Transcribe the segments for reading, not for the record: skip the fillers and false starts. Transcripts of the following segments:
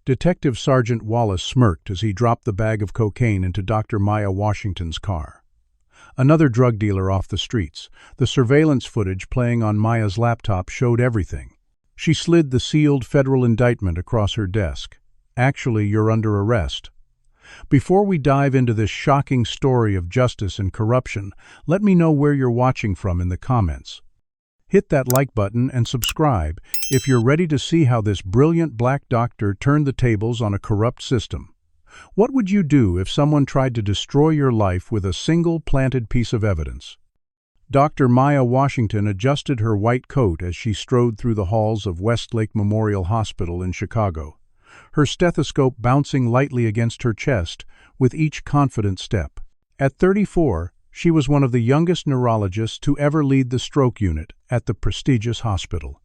Detective Sergeant Wallace smirked as he dropped the bag of cocaine into Dr. Maya Washington's car. Another drug dealer off the streets. The surveillance footage playing on Maya's laptop showed everything. She slid the sealed federal indictment across her desk. Actually, you're under arrest. Before we dive into this shocking story of justice and corruption, let me know where you're watching from in the comments. Hit that like button and subscribe if you're ready to see how this brilliant black doctor turned the tables on a corrupt system. What would you do if someone tried to destroy your life with a single planted piece of evidence? Dr. Maya Washington adjusted her white coat as she strode through the halls of Westlake Memorial Hospital in Chicago, her stethoscope bouncing lightly against her chest with each confident step. At 34, she was one of the youngest neurologists to ever lead the stroke unit at the prestigious hospital,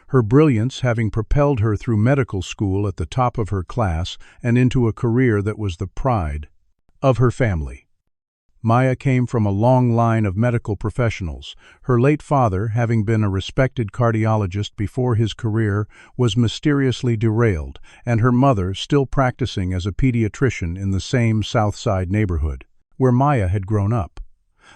her brilliance having propelled her through medical school at the top of her class and into a career that was the pride of her family. Maya came from a long line of medical professionals. Her late father, having been a respected cardiologist before his career was mysteriously derailed, and her mother still practicing as a pediatrician in the same South Side neighborhood, where Maya had grown up.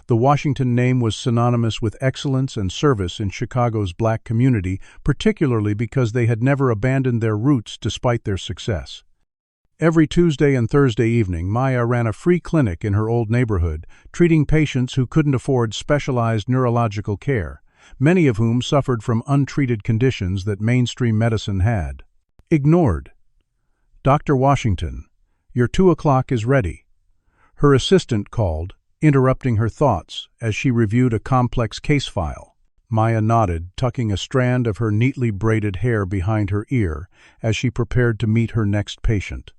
The Washington name was synonymous with excellence and service in Chicago's black community, particularly because they had never abandoned their roots despite their success. Every Tuesday and Thursday evening, Maya ran a free clinic in her old neighborhood, treating patients who couldn't afford specialized neurological care, many of whom suffered from untreated conditions that mainstream medicine had ignored. "Dr. Washington, your 2 o'clock is ready," her assistant called, interrupting her thoughts as she reviewed a complex case file. Maya nodded, tucking a strand of her neatly braided hair behind her ear as she prepared to meet her next patient.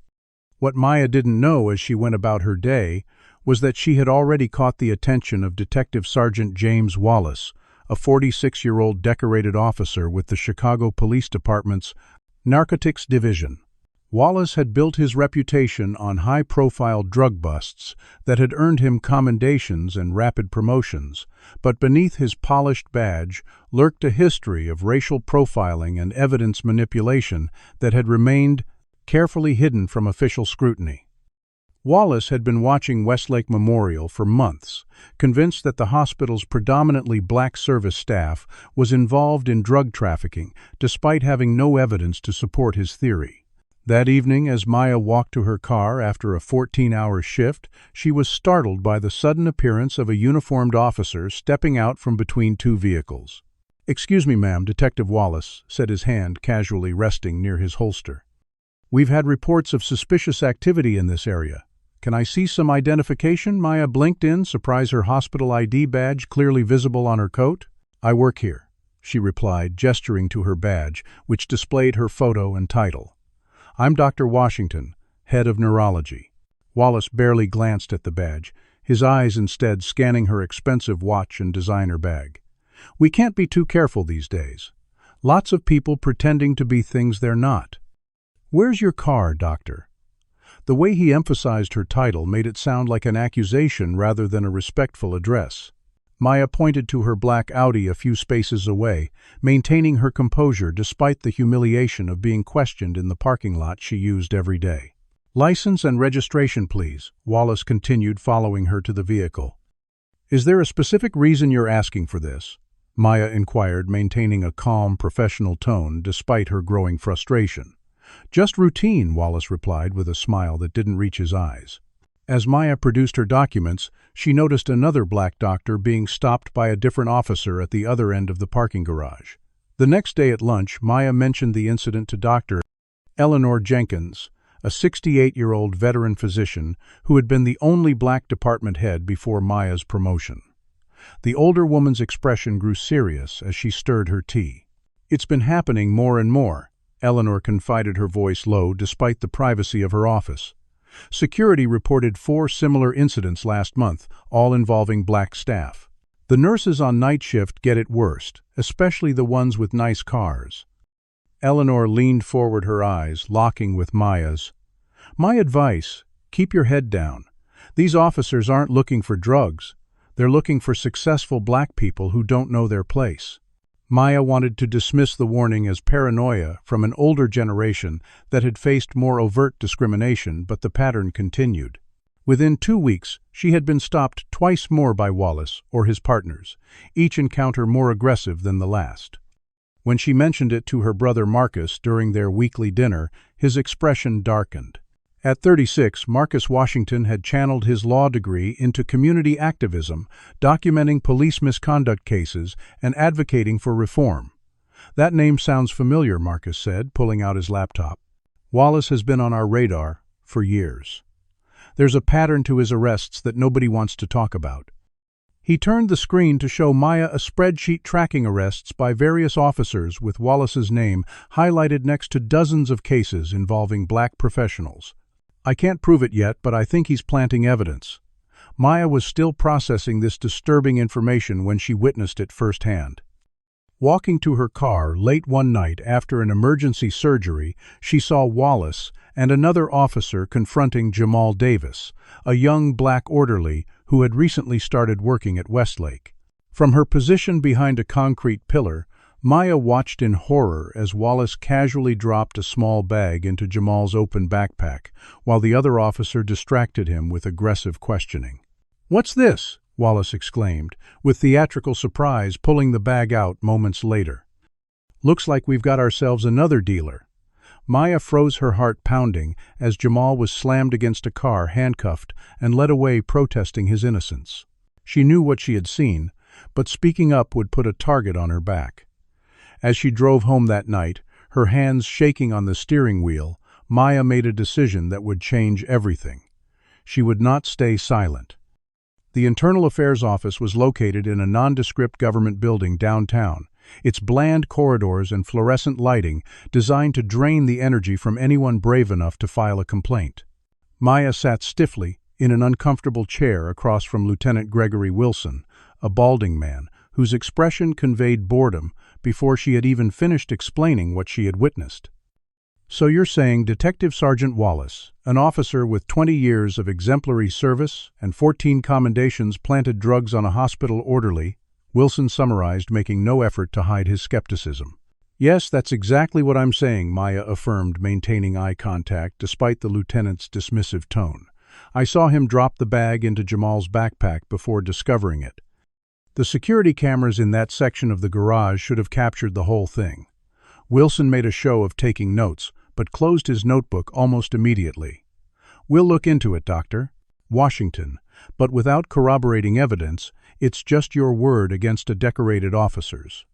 What Maya didn't know as she went about her day was that she had already caught the attention of Detective Sergeant James Wallace, a 46-year-old decorated officer with the Chicago Police Department's Narcotics Division. Wallace had built his reputation on high-profile drug busts that had earned him commendations and rapid promotions, but beneath his polished badge lurked a history of racial profiling and evidence manipulation that had remained carefully hidden from official scrutiny. Wallace had been watching Westlake Memorial for months, convinced that the hospital's predominantly black service staff was involved in drug trafficking, despite having no evidence to support his theory. That evening, as Maya walked to her car after a 14-hour shift, she was startled by the sudden appearance of a uniformed officer stepping out from between two vehicles. "Excuse me, ma'am," Detective Wallace said, his hand casually resting near his holster. "We've had reports of suspicious activity in this area. Can I see some identification?" Maya blinked in, surprised, her hospital ID badge clearly visible on her coat. "I work here," she replied, gesturing to her badge, which displayed her photo and title. "I'm Dr. Washington, head of neurology." Wallace barely glanced at the badge, his eyes instead scanning her expensive watch and designer bag. "We can't be too careful these days. Lots of people pretending to be things they're not." "Where's your car, doctor?" The way he emphasized her title made it sound like an accusation rather than a respectful address. Maya pointed to her black Audi a few spaces away, maintaining her composure despite the humiliation of being questioned in the parking lot she used every day. "License and registration, please," Wallace continued, following her to the vehicle. "Is there a specific reason you're asking for this?" Maya inquired, maintaining a calm, professional tone despite her growing frustration. "Just routine," Wallace replied with a smile that didn't reach his eyes. As Maya produced her documents, she noticed another black doctor being stopped by a different officer at the other end of the parking garage. The next day at lunch, Maya mentioned the incident to Dr. Eleanor Jenkins, a 68-year-old veteran physician who had been the only black department head before Maya's promotion. The older woman's expression grew serious as she stirred her tea. "It's been happening more and more," Eleanor confided, her voice low despite the privacy of her office. "Security reported 4 similar incidents last month, all involving black staff. The nurses on night shift get it worst, especially the ones with nice cars." Eleanor leaned forward, her eyes locking with Maya's. "My advice, keep your head down. These officers aren't looking for drugs. They're looking for successful black people who don't know their place." Maya wanted to dismiss the warning as paranoia from an older generation that had faced more overt discrimination, but the pattern continued. Within 2 weeks, she had been stopped twice more by Wallace or his partners, each encounter more aggressive than the last. When she mentioned it to her brother Marcus during their weekly dinner, his expression darkened. At 36, Marcus Washington had channeled his law degree into community activism, documenting police misconduct cases and advocating for reform. "That name sounds familiar," Marcus said, pulling out his laptop. "Wallace has been on our radar for years. There's a pattern to his arrests that nobody wants to talk about." He turned the screen to show Maya a spreadsheet tracking arrests by various officers with Wallace's name highlighted next to dozens of cases involving black professionals. "I can't prove it yet, but I think he's planting evidence." Maya was still processing this disturbing information when she witnessed it firsthand. Walking to her car late one night after an emergency surgery, she saw Wallace and another officer confronting Jamal Davis, a young black orderly who had recently started working at Westlake. From her position behind a concrete pillar, Maya watched in horror as Wallace casually dropped a small bag into Jamal's open backpack, while the other officer distracted him with aggressive questioning. "What's this?" Wallace exclaimed, with theatrical surprise pulling the bag out moments later. "Looks like we've got ourselves another dealer." Maya froze, her heart pounding, as Jamal was slammed against a car, handcuffed, and led away protesting his innocence. She knew what she had seen, but speaking up would put a target on her back. As she drove home that night, her hands shaking on the steering wheel, Maya made a decision that would change everything. She would not stay silent. The Internal Affairs Office was located in a nondescript government building downtown, its bland corridors and fluorescent lighting designed to drain the energy from anyone brave enough to file a complaint. Maya sat stiffly in an uncomfortable chair across from Lieutenant Gregory Wilson, a balding man whose expression conveyed boredom before she had even finished explaining what she had witnessed. "So you're saying Detective Sergeant Wallace, an officer with 20 years of exemplary service and 14 commendations, planted drugs on a hospital orderly," Wilson summarized, making no effort to hide his skepticism. "Yes, that's exactly what I'm saying," Maya affirmed, maintaining eye contact despite the lieutenant's dismissive tone. "I saw him drop the bag into Jamal's backpack before discovering it. The security cameras in that section of the garage should have captured the whole thing." Wilson made a show of taking notes, but closed his notebook almost immediately. "We'll look into it, Doctor Washington, but without corroborating evidence, it's just your word against a decorated officer's.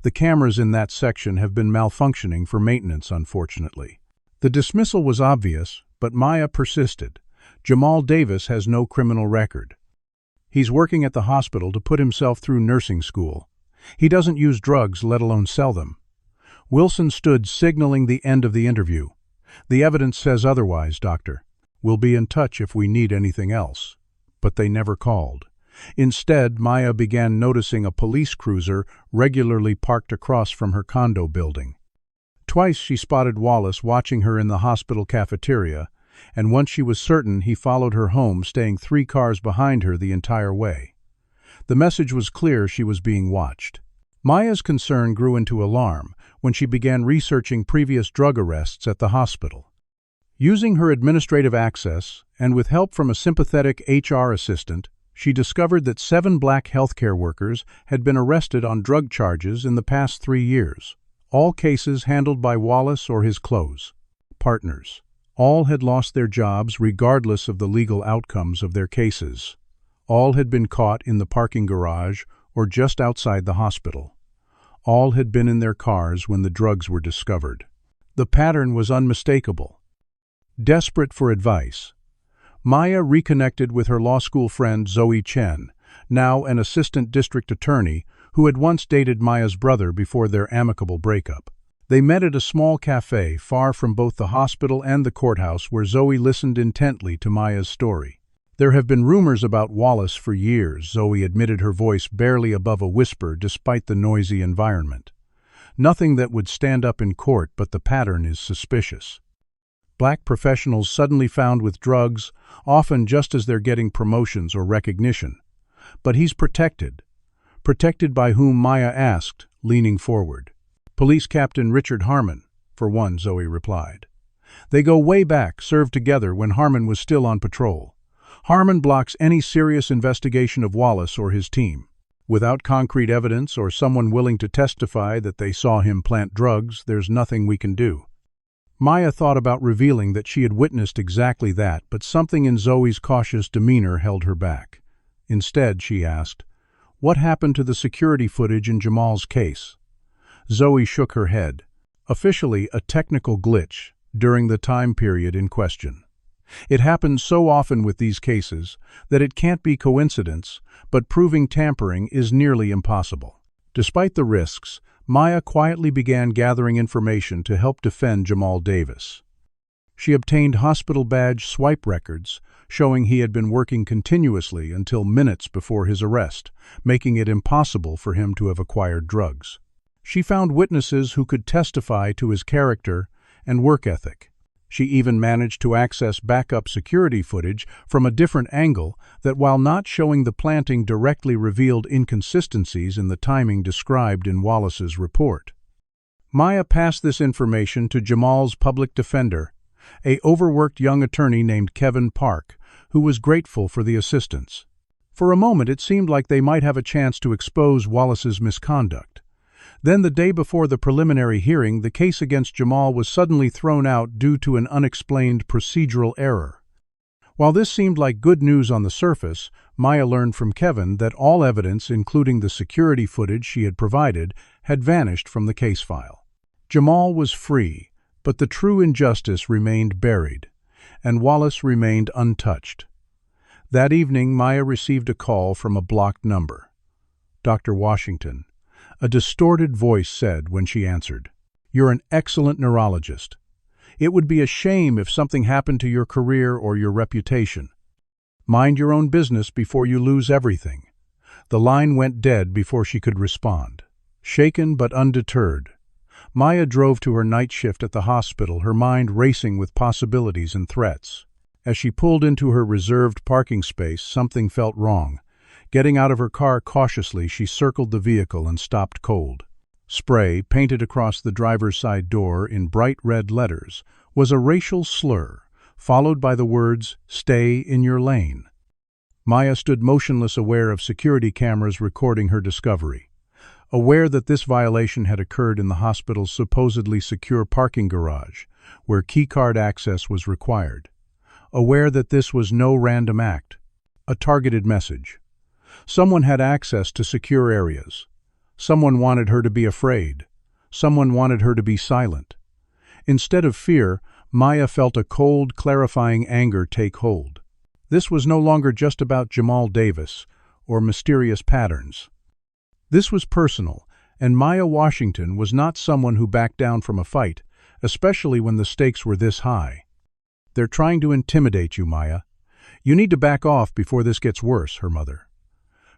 The cameras in that section have been malfunctioning for maintenance, unfortunately." The dismissal was obvious, but Maya persisted. "Jamal Davis has no criminal record. He's working at the hospital to put himself through nursing school. He doesn't use drugs, let alone sell them." Wilson stood, signaling the end of the interview. "The evidence says otherwise, Doctor. We'll be in touch if we need anything else." But they never called. Instead, Maya began noticing a police cruiser regularly parked across from her condo building. Twice she spotted Wallace watching her in the hospital cafeteria, and once she was certain he followed her home, staying 3 cars behind her the entire way. The message was clear: she was being watched. Maya's concern grew into alarm when she began researching previous drug arrests at the hospital. Using her administrative access, and with help from a sympathetic HR assistant, she discovered that 7 black healthcare workers had been arrested on drug charges in the past 3 years. All cases handled by Wallace or his close partners. All had lost their jobs regardless of the legal outcomes of their cases. All had been caught in the parking garage or just outside the hospital. All had been in their cars when the drugs were discovered. The pattern was unmistakable. Desperate for advice, Maya reconnected with her law school friend Zoe Chen, now an assistant district attorney who had once dated Maya's brother before their amicable breakup. They met at a small cafe far from both the hospital and the courthouse, where Zoe listened intently to Maya's story. "There have been rumors about Wallace for years," Zoe admitted, her voice barely above a whisper despite the noisy environment. "Nothing that would stand up in court, but the pattern is suspicious. Black professionals suddenly found with drugs, often just as they're getting promotions or recognition. But he's protected. Protected by whom, Maya asked, leaning forward. Police Captain Richard Harmon, for one, Zoe replied. They go way back, served together when Harmon was still on patrol. Harmon blocks any serious investigation of Wallace or his team. Without concrete evidence or someone willing to testify that they saw him plant drugs, there's nothing we can do. Maya thought about revealing that she had witnessed exactly that, but something in Zoe's cautious demeanor held her back. Instead, she asked, "What happened to the security footage in Jamal's case?" Zoe shook her head. Officially, a technical glitch during the time period in question. It happens so often with these cases that it can't be coincidence, but proving tampering is nearly impossible. Despite the risks, Maya quietly began gathering information to help defend Jamal Davis. She obtained hospital badge swipe records showing he had been working continuously until minutes before his arrest, making it impossible for him to have acquired drugs. She found witnesses who could testify to his character and work ethic. She even managed to access backup security footage from a different angle that, while not showing the planting, directly revealed inconsistencies in the timing described in Wallace's report. Maya passed this information to Jamal's public defender, an overworked young attorney named Kevin Park, who was grateful for the assistance. For a moment, it seemed like they might have a chance to expose Wallace's misconduct. Then, the day before the preliminary hearing, the case against Jamal was suddenly thrown out due to an unexplained procedural error. While this seemed like good news on the surface, Maya learned from Kevin that all evidence, including the security footage she had provided, had vanished from the case file. Jamal was free, but the true injustice remained buried, and Wallace remained untouched. That evening, Maya received a call from a blocked number. "Dr. Washington," a distorted voice said when she answered. "You're an excellent neurologist. It would be a shame if something happened to your career or your reputation. Mind your own business before you lose everything." The line went dead before she could respond. Shaken but undeterred, Maya drove to her night shift at the hospital, her mind racing with possibilities and threats. As she pulled into her reserved parking space, something felt wrong. Getting out of her car cautiously, she circled the vehicle and stopped cold. Spray, painted across the driver's side door in bright red letters, was a racial slur, followed by the words, "Stay in your lane." Maya stood motionless, aware of security cameras recording her discovery. Aware that this violation had occurred in the hospital's supposedly secure parking garage, where keycard access was required. Aware that this was no random act, a targeted message. Someone had access to secure areas. Someone wanted her to be afraid. Someone wanted her to be silent. Instead of fear, Maya felt a cold, clarifying anger take hold. This was no longer just about Jamal Davis or mysterious patterns. This was personal, and Maya Washington was not someone who backed down from a fight, especially when the stakes were this high. "They're trying to intimidate you, Maya. You need to back off before this gets worse," her mother.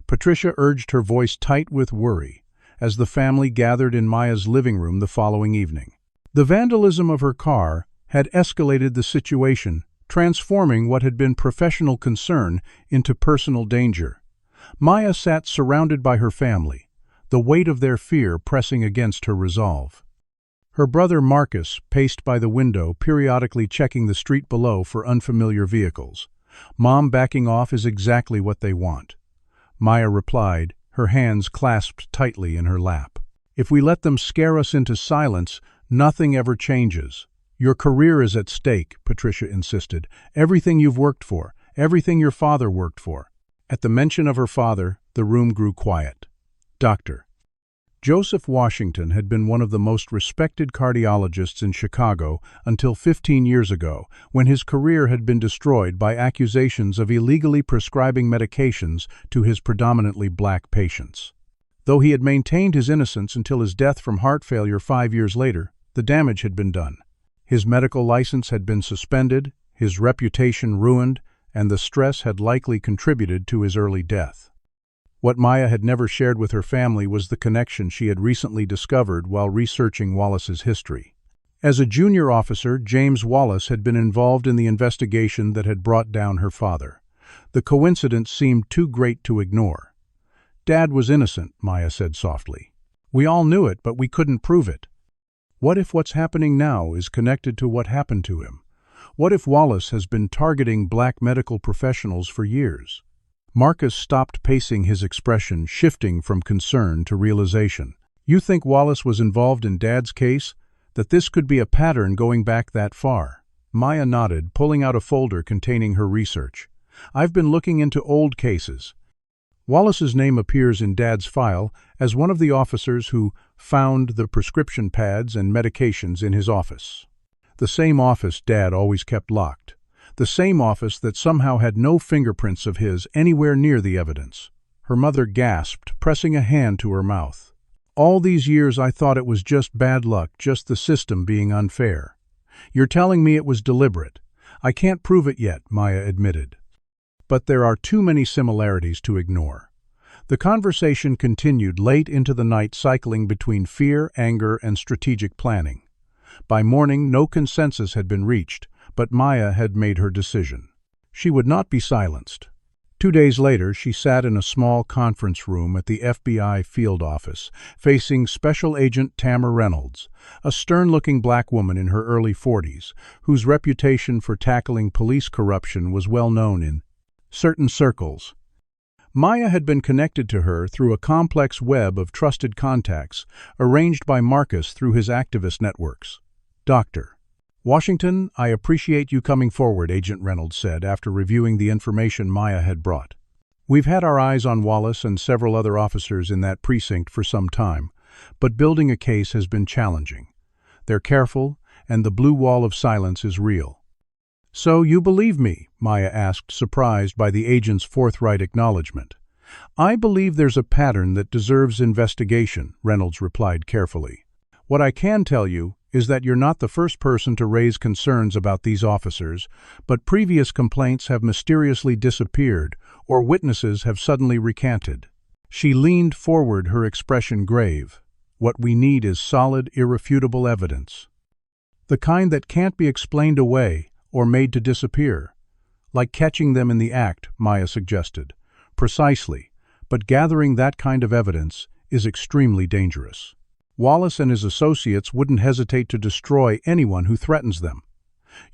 Patricia urged, her voice tight with worry, as the family gathered in Maya's living room the following evening. The vandalism of her car had escalated the situation, transforming what had been professional concern into personal danger. Maya sat surrounded by her family, the weight of their fear pressing against her resolve. Her brother Marcus paced by the window, periodically checking the street below for unfamiliar vehicles. "Mom, backing off is exactly what they want," Maya replied, her hands clasped tightly in her lap. "If we let them scare us into silence, nothing ever changes. Your career is at stake," Patricia insisted. "Everything you've worked for, everything your father worked for." At the mention of her father, the room grew quiet. Dr. Joseph Washington had been one of the most respected cardiologists in Chicago until 15 years ago, when his career had been destroyed by accusations of illegally prescribing medications to his predominantly black patients. Though he had maintained his innocence until his death from heart failure 5 years later, the damage had been done. His medical license had been suspended, his reputation ruined, and the stress had likely contributed to his early death. What Maya had never shared with her family was the connection she had recently discovered while researching Wallace's history. As a junior officer, James Wallace had been involved in the investigation that had brought down her father. The coincidence seemed too great to ignore. Dad was innocent, Maya said softly. We all knew it, but we couldn't prove it. What if what's happening now is connected to what happened to him? What if Wallace has been targeting black medical professionals for years? Marcus stopped pacing, his expression shifting from concern to realization. You think Wallace was involved in Dad's case? That this could be a pattern going back that far? Maya nodded, pulling out a folder containing her research. I've been looking into old cases. Wallace's name appears in Dad's file as one of the officers who found the prescription pads and medications in his office. The same office Dad always kept locked. The same office that somehow had no fingerprints of his anywhere near the evidence. Her mother gasped, pressing a hand to her mouth. All these years I thought it was just bad luck, just the system being unfair. You're telling me it was deliberate. I can't prove it yet, Maya admitted. But there are too many similarities to ignore. The conversation continued late into the night, cycling between fear, anger, and strategic planning. By morning, no consensus had been reached, but Maya had made her decision. She would not be silenced. 2 days later, she sat in a small conference room at the FBI field office, facing Special Agent Tamara Reynolds, a stern-looking black woman in her early 40s, whose reputation for tackling police corruption was well known in certain circles. Maya had been connected to her through a complex web of trusted contacts arranged by Marcus through his activist networks. Dr. Washington, I appreciate you coming forward, Agent Reynolds said after reviewing the information Maya had brought. We've had our eyes on Wallace and several other officers in that precinct for some time, but building a case has been challenging. They're careful, and the blue wall of silence is real. So you believe me? Maya asked, surprised by the agent's forthright acknowledgement. I believe there's a pattern that deserves investigation, Reynolds replied carefully. What I can tell you is that you're not the first person to raise concerns about these officers, but previous complaints have mysteriously disappeared or witnesses have suddenly recanted. She leaned forward, her expression grave. What we need is solid, irrefutable evidence. The kind that can't be explained away or made to disappear. Like catching them in the act, Maya suggested. Precisely, but gathering that kind of evidence is extremely dangerous. Wallace and his associates wouldn't hesitate to destroy anyone who threatens them.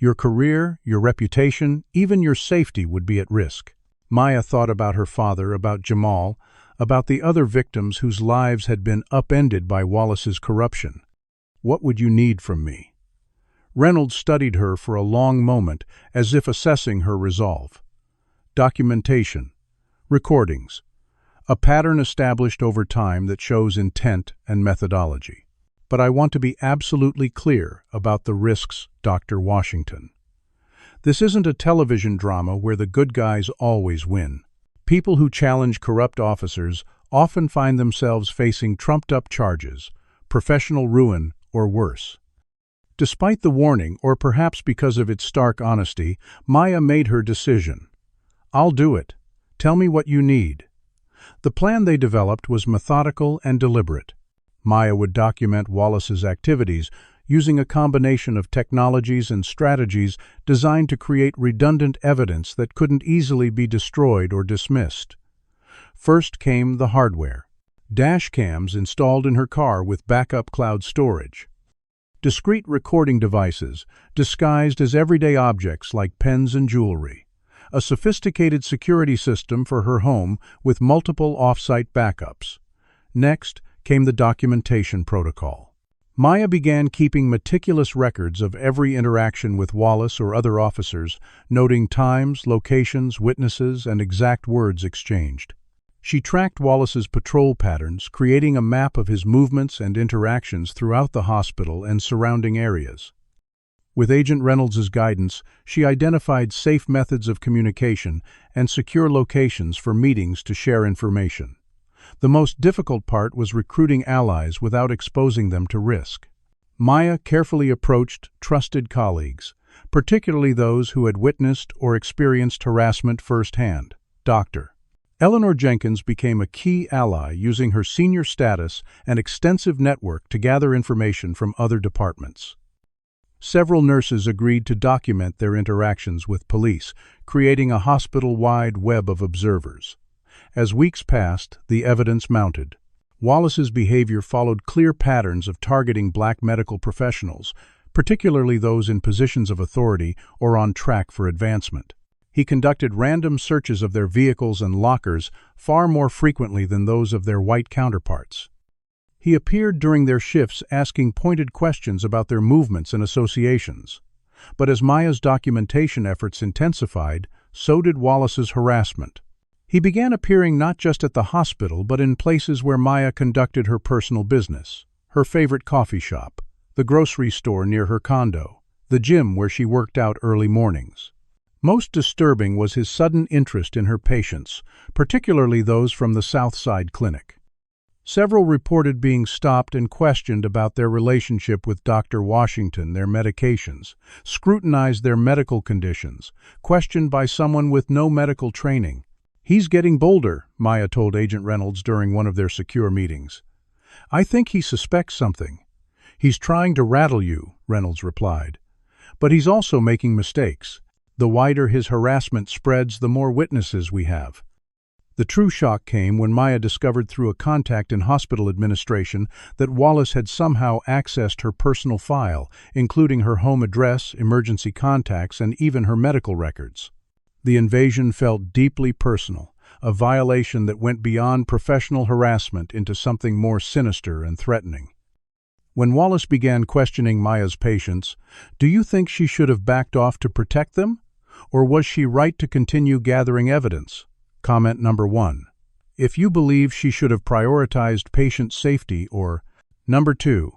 Your career, your reputation, even your safety would be at risk. Maya thought about her father, about Jamal, about the other victims whose lives had been upended by Wallace's corruption. What would you need from me? Reynolds studied her for a long moment, as if assessing her resolve. Documentation. Recordings. A pattern established over time that shows intent and methodology. But I want to be absolutely clear about the risks, Dr. Washington. This isn't a television drama where the good guys always win. People who challenge corrupt officers often find themselves facing trumped-up charges, professional ruin, or worse. Despite the warning, or perhaps because of its stark honesty, Maya made her decision. I'll do it. Tell me what you need. The plan they developed was methodical and deliberate. Maya would document Wallace's activities using a combination of technologies and strategies designed to create redundant evidence that couldn't easily be destroyed or dismissed. First came the hardware. Dash cams installed in her car with backup cloud storage. Discrete recording devices, disguised as everyday objects like pens and jewelry. A sophisticated security system for her home with multiple off-site backups. Next came the documentation protocol. Maya began keeping meticulous records of every interaction with Wallace or other officers, noting times, locations, witnesses, and exact words exchanged. She tracked Wallace's patrol patterns, creating a map of his movements and interactions throughout the hospital and surrounding areas. With Agent Reynolds' guidance, she identified safe methods of communication and secure locations for meetings to share information. The most difficult part was recruiting allies without exposing them to risk. Maya carefully approached trusted colleagues, particularly those who had witnessed or experienced harassment firsthand. Dr. Eleanor Jenkins became a key ally, using her senior status and extensive network to gather information from other departments. Several nurses agreed to document their interactions with police, creating a hospital-wide web of observers. As weeks passed, the evidence mounted. Wallace's behavior followed clear patterns of targeting black medical professionals, particularly those in positions of authority or on track for advancement. He conducted random searches of their vehicles and lockers far more frequently than those of their white counterparts. He appeared during their shifts asking pointed questions about their movements and associations. But as Maya's documentation efforts intensified, so did Wallace's harassment. He began appearing not just at the hospital but in places where Maya conducted her personal business: her favorite coffee shop, the grocery store near her condo, the gym where she worked out early mornings. Most disturbing was his sudden interest in her patients, particularly those from the South Side clinic. Several reported being stopped and questioned about their relationship with Dr. Washington, their medications, scrutinized their medical conditions, questioned by someone with no medical training. "He's getting bolder," Maya told Agent Reynolds during one of their secure meetings. "I think he suspects something." "He's trying to rattle you," Reynolds replied. "But he's also making mistakes. The wider his harassment spreads, the more witnesses we have." The true shock came when Maya discovered through a contact in hospital administration that Wallace had somehow accessed her personal file, including her home address, emergency contacts, and even her medical records. The invasion felt deeply personal, a violation that went beyond professional harassment into something more sinister and threatening. When Wallace began questioning Maya's patients, "Do you think she should have backed off to protect them? Or was she right to continue gathering evidence?" Comment number 1. If you believe she should have prioritized patient safety, or number 2.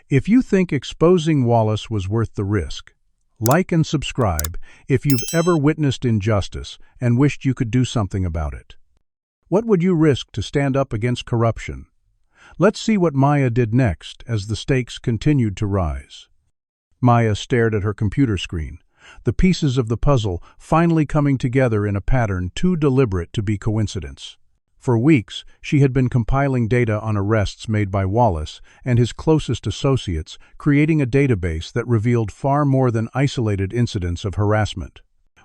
If you think exposing Wallace was worth the risk. Like and subscribe if you've ever witnessed injustice and wished you could do something about it. What would you risk to stand up against corruption? Let's see what Maya did next as the stakes continued to rise. Maya stared at her computer screen, the pieces of the puzzle finally coming together in a pattern too deliberate to be coincidence. For weeks, she had been compiling data on arrests made by Wallace and his closest associates, creating a database that revealed far more than isolated incidents of harassment.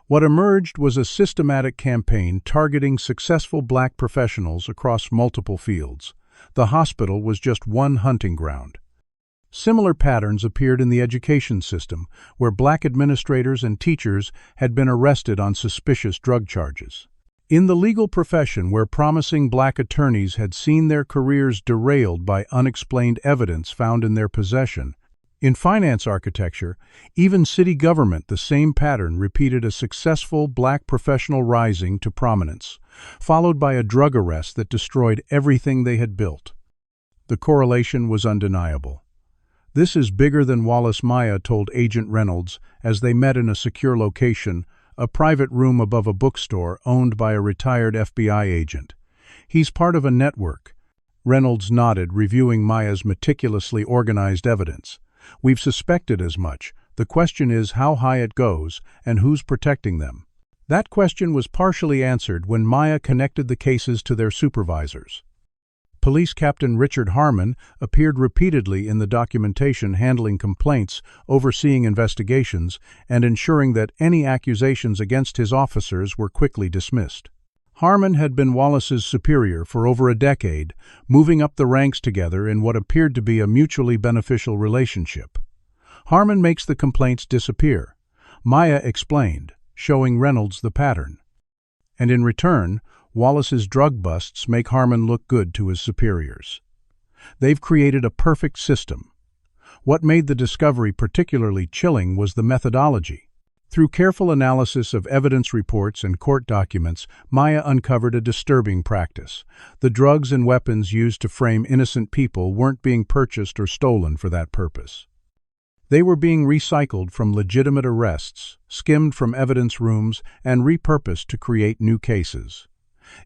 What emerged was a systematic campaign targeting successful black professionals across multiple fields. The hospital was just one hunting ground. Similar patterns appeared in the education system, where black administrators and teachers had been arrested on suspicious drug charges. In the legal profession, where promising black attorneys had seen their careers derailed by unexplained evidence found in their possession. In finance architecture, even city government, the same pattern repeated: a successful black professional rising to prominence, followed by a drug arrest that destroyed everything they had built. The correlation was undeniable. "This is bigger than Wallace," Maya told Agent Reynolds as they met in a secure location, a private room above a bookstore owned by a retired FBI agent. "He's part of a network." Reynolds nodded, reviewing Maya's meticulously organized evidence. "We've suspected as much. The question is how high it goes and who's protecting them." That question was partially answered when Maya connected the cases to their supervisors. Police Captain Richard Harmon appeared repeatedly in the documentation, handling complaints, overseeing investigations, and ensuring that any accusations against his officers were quickly dismissed. Harmon had been Wallace's superior for over a decade, moving up the ranks together in what appeared to be a mutually beneficial relationship. "Harmon makes the complaints disappear," Maya explained, showing Reynolds the pattern. "And in return, Wallace's drug busts make Harmon look good to his superiors. They've created a perfect system." What made the discovery particularly chilling was the methodology. Through careful analysis of evidence reports and court documents, Maya uncovered a disturbing practice. The drugs and weapons used to frame innocent people weren't being purchased or stolen for that purpose. They were being recycled from legitimate arrests, skimmed from evidence rooms, and repurposed to create new cases.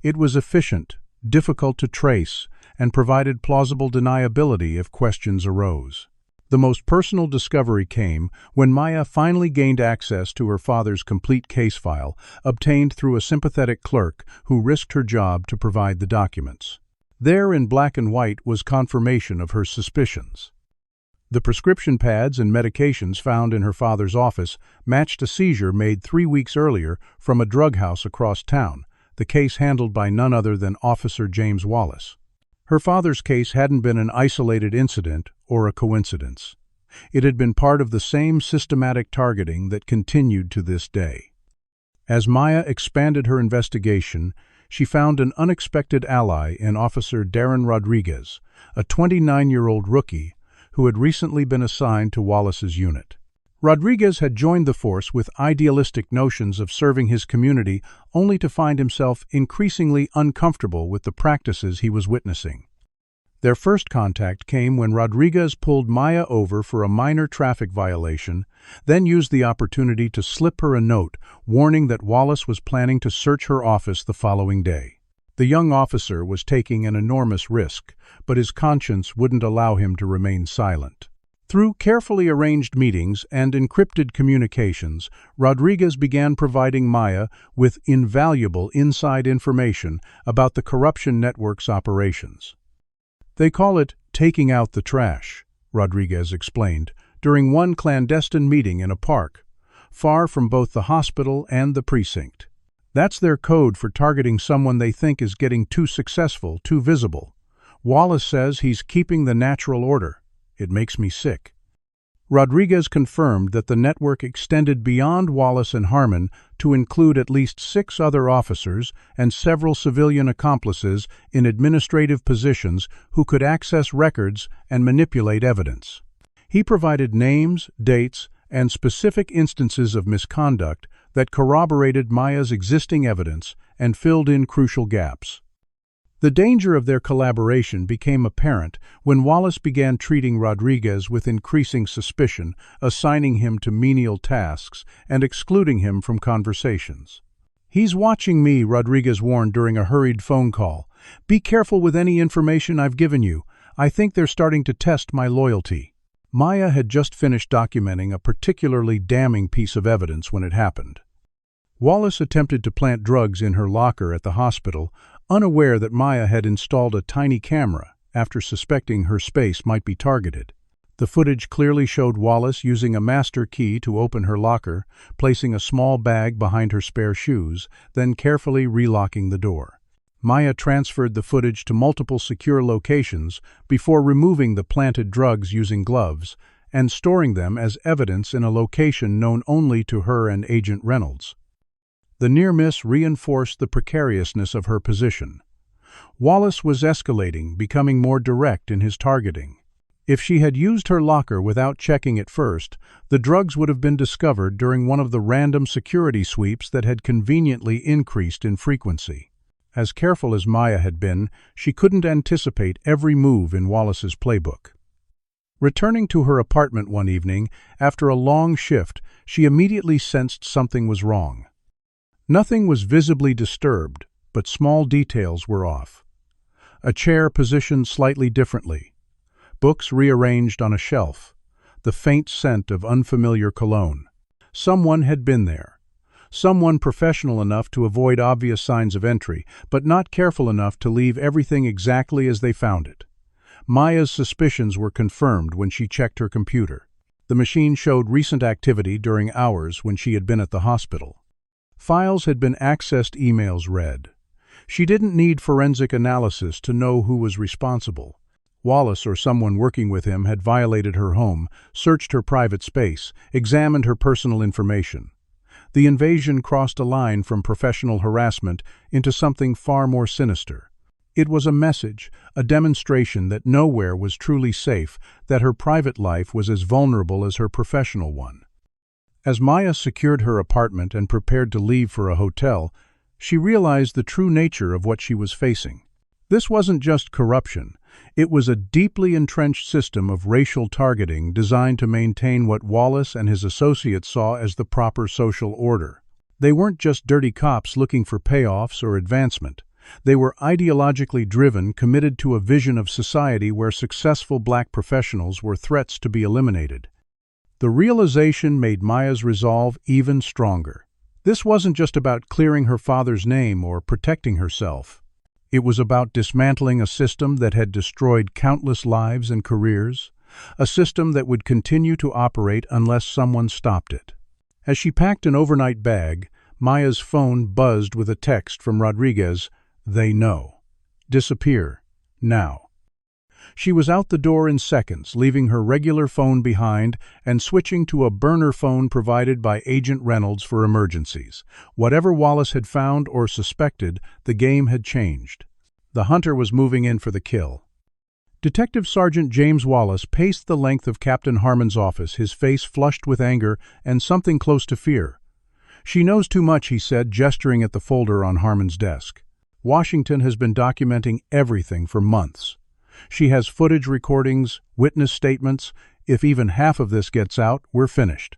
It was efficient, difficult to trace, and provided plausible deniability if questions arose. The most personal discovery came when Maya finally gained access to her father's complete case file, obtained through a sympathetic clerk who risked her job to provide the documents. There, in black and white, was confirmation of her suspicions. The prescription pads and medications found in her father's office matched a seizure made 3 weeks earlier from a drug house across town, the case handled by none other than Officer James Wallace. Her father's case hadn't been an isolated incident or a coincidence. It had been part of the same systematic targeting that continued to this day. As Maya expanded her investigation, she found an unexpected ally in Officer Darren Rodriguez, a 29-year-old rookie who had recently been assigned to Wallace's unit. Rodriguez had joined the force with idealistic notions of serving his community, only to find himself increasingly uncomfortable with the practices he was witnessing. Their first contact came when Rodriguez pulled Maya over for a minor traffic violation, then used the opportunity to slip her a note warning that Wallace was planning to search her office the following day. The young officer was taking an enormous risk, but his conscience wouldn't allow him to remain silent. Through carefully arranged meetings and encrypted communications, Rodriguez began providing Maya with invaluable inside information about the corruption network's operations. "They call it taking out the trash," Rodriguez explained, during one clandestine meeting in a park, far from both the hospital and the precinct. "That's their code for targeting someone they think is getting too successful, too visible. Wallace says he's keeping the natural order. It makes me sick." Rodriguez confirmed that the network extended beyond Wallace and Harmon to include at least 6 other officers and several civilian accomplices in administrative positions who could access records and manipulate evidence. He provided names, dates, and specific instances of misconduct that corroborated Maya's existing evidence and filled in crucial gaps. The danger of their collaboration became apparent when Wallace began treating Rodriguez with increasing suspicion, assigning him to menial tasks and excluding him from conversations. "He's watching me," Rodriguez warned during a hurried phone call. "Be careful with any information I've given you. I think they're starting to test my loyalty." Maya had just finished documenting a particularly damning piece of evidence when it happened. Wallace attempted to plant drugs in her locker at the hospital, unaware that Maya had installed a tiny camera after suspecting her space might be targeted. The footage clearly showed Wallace using a master key to open her locker, placing a small bag behind her spare shoes, then carefully relocking the door. Maya transferred the footage to multiple secure locations before removing the planted drugs using gloves and storing them as evidence in a location known only to her and Agent Reynolds. The near miss reinforced the precariousness of her position. Wallace was escalating, becoming more direct in his targeting. If she had used her locker without checking it first, the drugs would have been discovered during one of the random security sweeps that had conveniently increased in frequency. As careful as Maya had been, she couldn't anticipate every move in Wallace's playbook. Returning to her apartment one evening, after a long shift, she immediately sensed something was wrong. Nothing was visibly disturbed, but small details were off. A chair positioned slightly differently, books rearranged on a shelf, the faint scent of unfamiliar cologne. Someone had been there. Someone professional enough to avoid obvious signs of entry, but not careful enough to leave everything exactly as they found it. Maya's suspicions were confirmed when she checked her computer. The machine showed recent activity during hours when she had been at the hospital. Files had been accessed, emails read. She didn't need forensic analysis to know who was responsible. Wallace or someone working with him had violated her home, searched her private space, examined her personal information. The invasion crossed a line from professional harassment into something far more sinister. It was a message, a demonstration that nowhere was truly safe, that her private life was as vulnerable as her professional one. As Maya secured her apartment and prepared to leave for a hotel, she realized the true nature of what she was facing. This wasn't just corruption. It was a deeply entrenched system of racial targeting designed to maintain what Wallace and his associates saw as the proper social order. They weren't just dirty cops looking for payoffs or advancement. They were ideologically driven, committed to a vision of society where successful black professionals were threats to be eliminated. The realization made Maya's resolve even stronger. This wasn't just about clearing her father's name or protecting herself. It was about dismantling a system that had destroyed countless lives and careers, a system that would continue to operate unless someone stopped it. As she packed an overnight bag, Maya's phone buzzed with a text from Rodriguez. "They know. Disappear. Now." She was out the door in seconds, leaving her regular phone behind and switching to a burner phone provided by Agent Reynolds for emergencies. Whatever Wallace had found or suspected, the game had changed. The hunter was moving in for the kill. Detective Sergeant James Wallace paced the length of Captain Harmon's office, his face flushed with anger and something close to fear. "She knows too much," he said, gesturing at the folder on Harmon's desk. "Washington has been documenting everything for months. She has footage recordings, witness statements. If even half of this gets out, we're finished."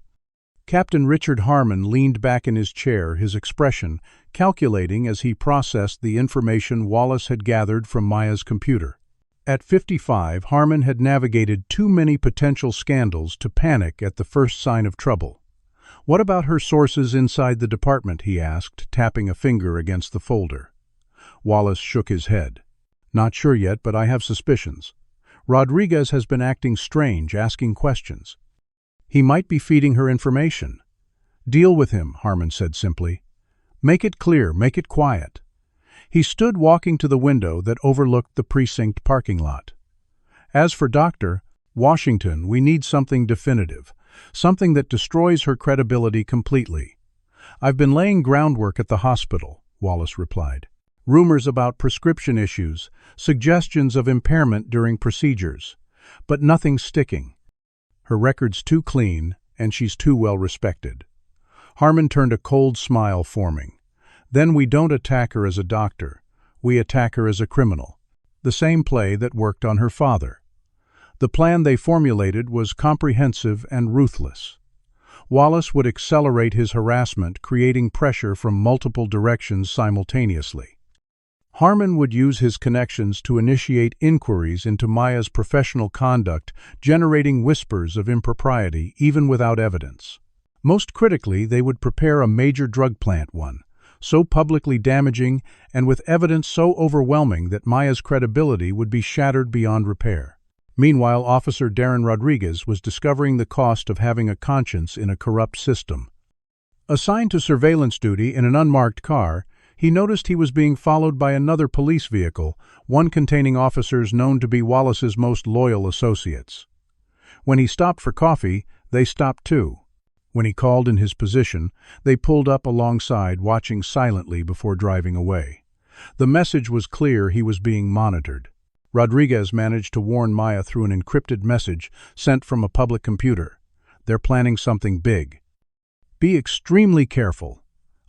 Captain Richard Harmon leaned back in his chair, his expression calculating as he processed the information Wallace had gathered from Maya's computer. At 55, Harmon had navigated too many potential scandals to panic at the first sign of trouble. "What about her sources inside the department?" he asked, tapping a finger against the folder. Wallace shook his head. "Not sure yet, but I have suspicions. Rodriguez has been acting strange, asking questions. He might be feeding her information." "Deal with him," Harmon said simply. "Make it clear, make it quiet." He stood walking to the window that overlooked the precinct parking lot. "As for Dr. Washington, we need something definitive, something that destroys her credibility completely." "I've been laying groundwork at the hospital," Wallace replied. "Rumors about prescription issues, suggestions of impairment during procedures, but nothing's sticking. Her record's too clean, and she's too well respected." Harmon turned a cold smile forming. "Then we don't attack her as a doctor, we attack her as a criminal. The same play that worked on her father." The plan they formulated was comprehensive and ruthless. Wallace would accelerate his harassment, creating pressure from multiple directions simultaneously. Harmon would use his connections to initiate inquiries into Maya's professional conduct, generating whispers of impropriety even without evidence. Most critically, they would prepare a major drug plant one, so publicly damaging and with evidence so overwhelming that Maya's credibility would be shattered beyond repair. Meanwhile, Officer Darren Rodriguez was discovering the cost of having a conscience in a corrupt system. Assigned to surveillance duty in an unmarked car, he noticed he was being followed by another police vehicle, one containing officers known to be Wallace's most loyal associates. When he stopped for coffee, they stopped too. When he called in his position, they pulled up alongside, watching silently before driving away. The message was clear: he was being monitored. Rodriguez managed to warn Maya through an encrypted message sent from a public computer. "They're planning something big. Be extremely careful.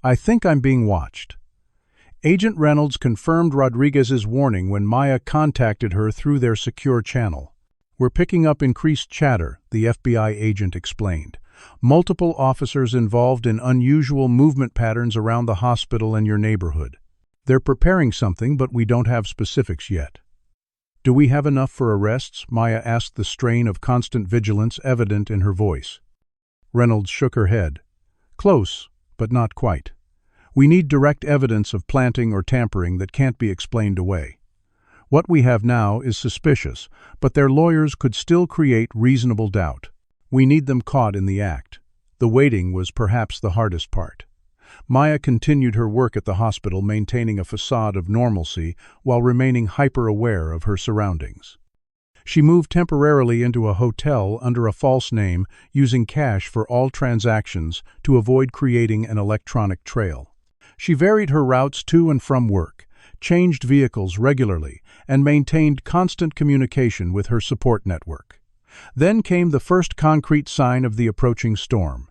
I think I'm being watched." Agent Reynolds confirmed Rodriguez's warning when Maya contacted her through their secure channel. "We're picking up increased chatter," the FBI agent explained. "Multiple officers involved in unusual movement patterns around the hospital and your neighborhood. They're preparing something, but we don't have specifics yet." "Do we have enough for arrests?" Maya asked, the strain of constant vigilance evident in her voice. Reynolds shook her head. "Close, but not quite. We need direct evidence of planting or tampering that can't be explained away. What we have now is suspicious, but their lawyers could still create reasonable doubt. We need them caught in the act." The waiting was perhaps the hardest part. Maya continued her work at the hospital, maintaining a facade of normalcy while remaining hyper-aware of her surroundings. She moved temporarily into a hotel under a false name, using cash for all transactions to avoid creating an electronic trail. She varied her routes to and from work, changed vehicles regularly, and maintained constant communication with her support network. Then came the first concrete sign of the approaching storm.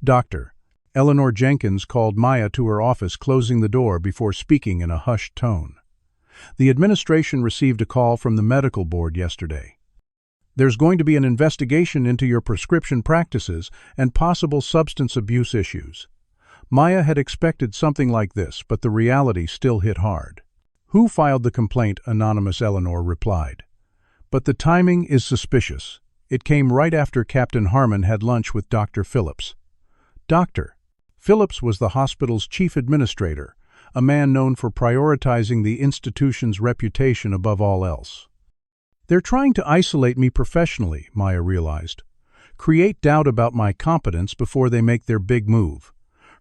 Dr. Eleanor Jenkins called Maya to her office, closing the door before speaking in a hushed tone. "The administration received a call from the medical board yesterday. There's going to be an investigation into your prescription practices and possible substance abuse issues." Maya had expected something like this, but the reality still hit hard. "Who filed the complaint?" Anonymous Eleanor replied. "But the timing is suspicious. It came right after Captain Harmon had lunch with Dr. Phillips." Dr. Phillips was the hospital's chief administrator, a man known for prioritizing the institution's reputation above all else. "They're trying to isolate me professionally," Maya realized. "Create doubt about my competence before they make their big move."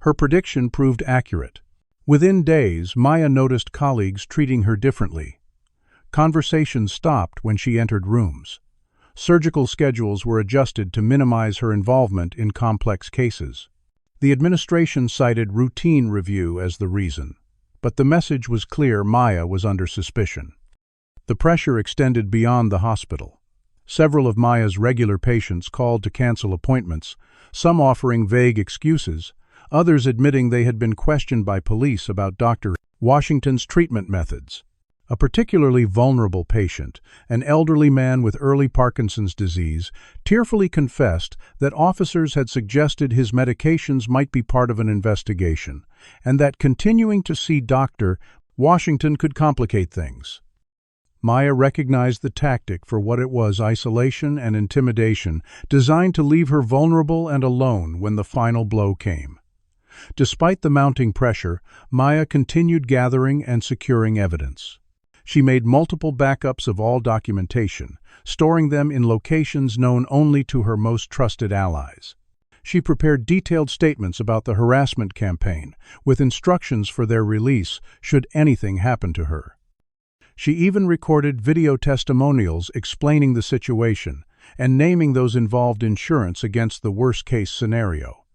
Her prediction proved accurate. Within days, Maya noticed colleagues treating her differently. Conversations stopped when she entered rooms. Surgical schedules were adjusted to minimize her involvement in complex cases. The administration cited routine review as the reason, but the message was clear: Maya was under suspicion. The pressure extended beyond the hospital. Several of Maya's regular patients called to cancel appointments, some offering vague excuses, others admitting they had been questioned by police about Dr. Washington's treatment methods. A particularly vulnerable patient, an elderly man with early Parkinson's disease, tearfully confessed that officers had suggested his medications might be part of an investigation, and that continuing to see Dr. Washington could complicate things. Maya recognized the tactic for what it was: isolation and intimidation, designed to leave her vulnerable and alone when the final blow came. Despite the mounting pressure, Maya continued gathering and securing evidence. She made multiple backups of all documentation, storing them in locations known only to her most trusted allies. She prepared detailed statements about the harassment campaign, with instructions for their release should anything happen to her. She even recorded video testimonials explaining the situation and naming those involved insurance against the worst-case scenario.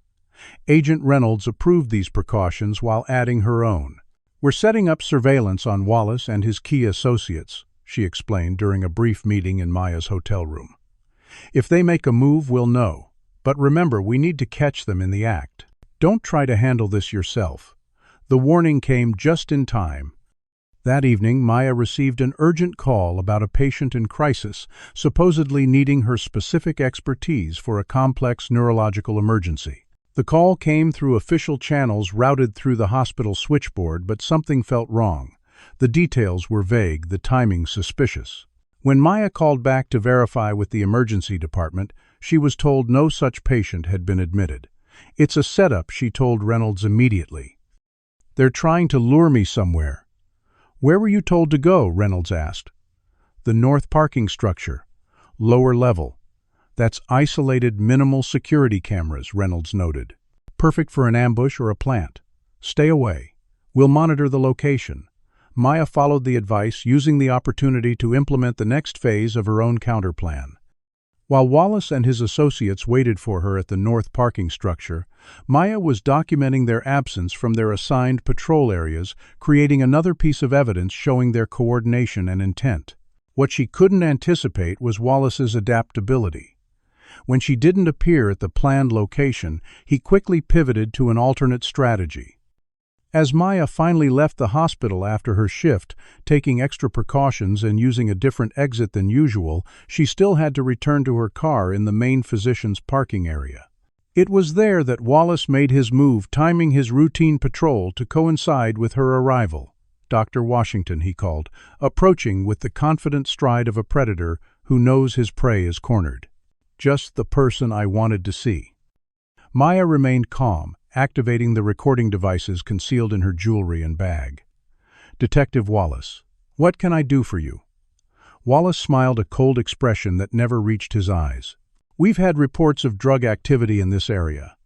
Agent Reynolds approved these precautions while adding her own. "We're setting up surveillance on Wallace and his key associates," she explained during a brief meeting in Maya's hotel room. "If they make a move, we'll know. But remember, we need to catch them in the act. Don't try to handle this yourself." The warning came just in time. That evening, Maya received an urgent call about a patient in crisis, supposedly needing her specific expertise for a complex neurological emergency. The call came through official channels routed through the hospital switchboard, but something felt wrong. The details were vague, the timing suspicious. When Maya called back to verify with the emergency department, she was told no such patient had been admitted. "It's a setup," she told Reynolds immediately. "They're trying to lure me somewhere." "Where were you told to go?" Reynolds asked. "The north parking structure. Lower level. That's isolated, minimal security cameras," Reynolds noted. "Perfect for an ambush or a plant. Stay away. We'll monitor the location." Maya followed the advice, using the opportunity to implement the next phase of her own counterplan. While Wallace and his associates waited for her at the north parking structure, Maya was documenting their absence from their assigned patrol areas, creating another piece of evidence showing their coordination and intent. What she couldn't anticipate was Wallace's adaptability. When she didn't appear at the planned location, he quickly pivoted to an alternate strategy. As Maya finally left the hospital after her shift, taking extra precautions and using a different exit than usual, she still had to return to her car in the main physician's parking area. It was there that Wallace made his move, timing his routine patrol to coincide with her arrival. "Dr. Washington," he called, approaching with the confident stride of a predator who knows his prey is cornered. "Just the person I wanted to see." Maya remained calm, activating the recording devices concealed in her jewelry and bag. "Detective Wallace, what can I do for you?" Wallace smiled, a cold expression that never reached his eyes. "We've had reports of drug activity in this area.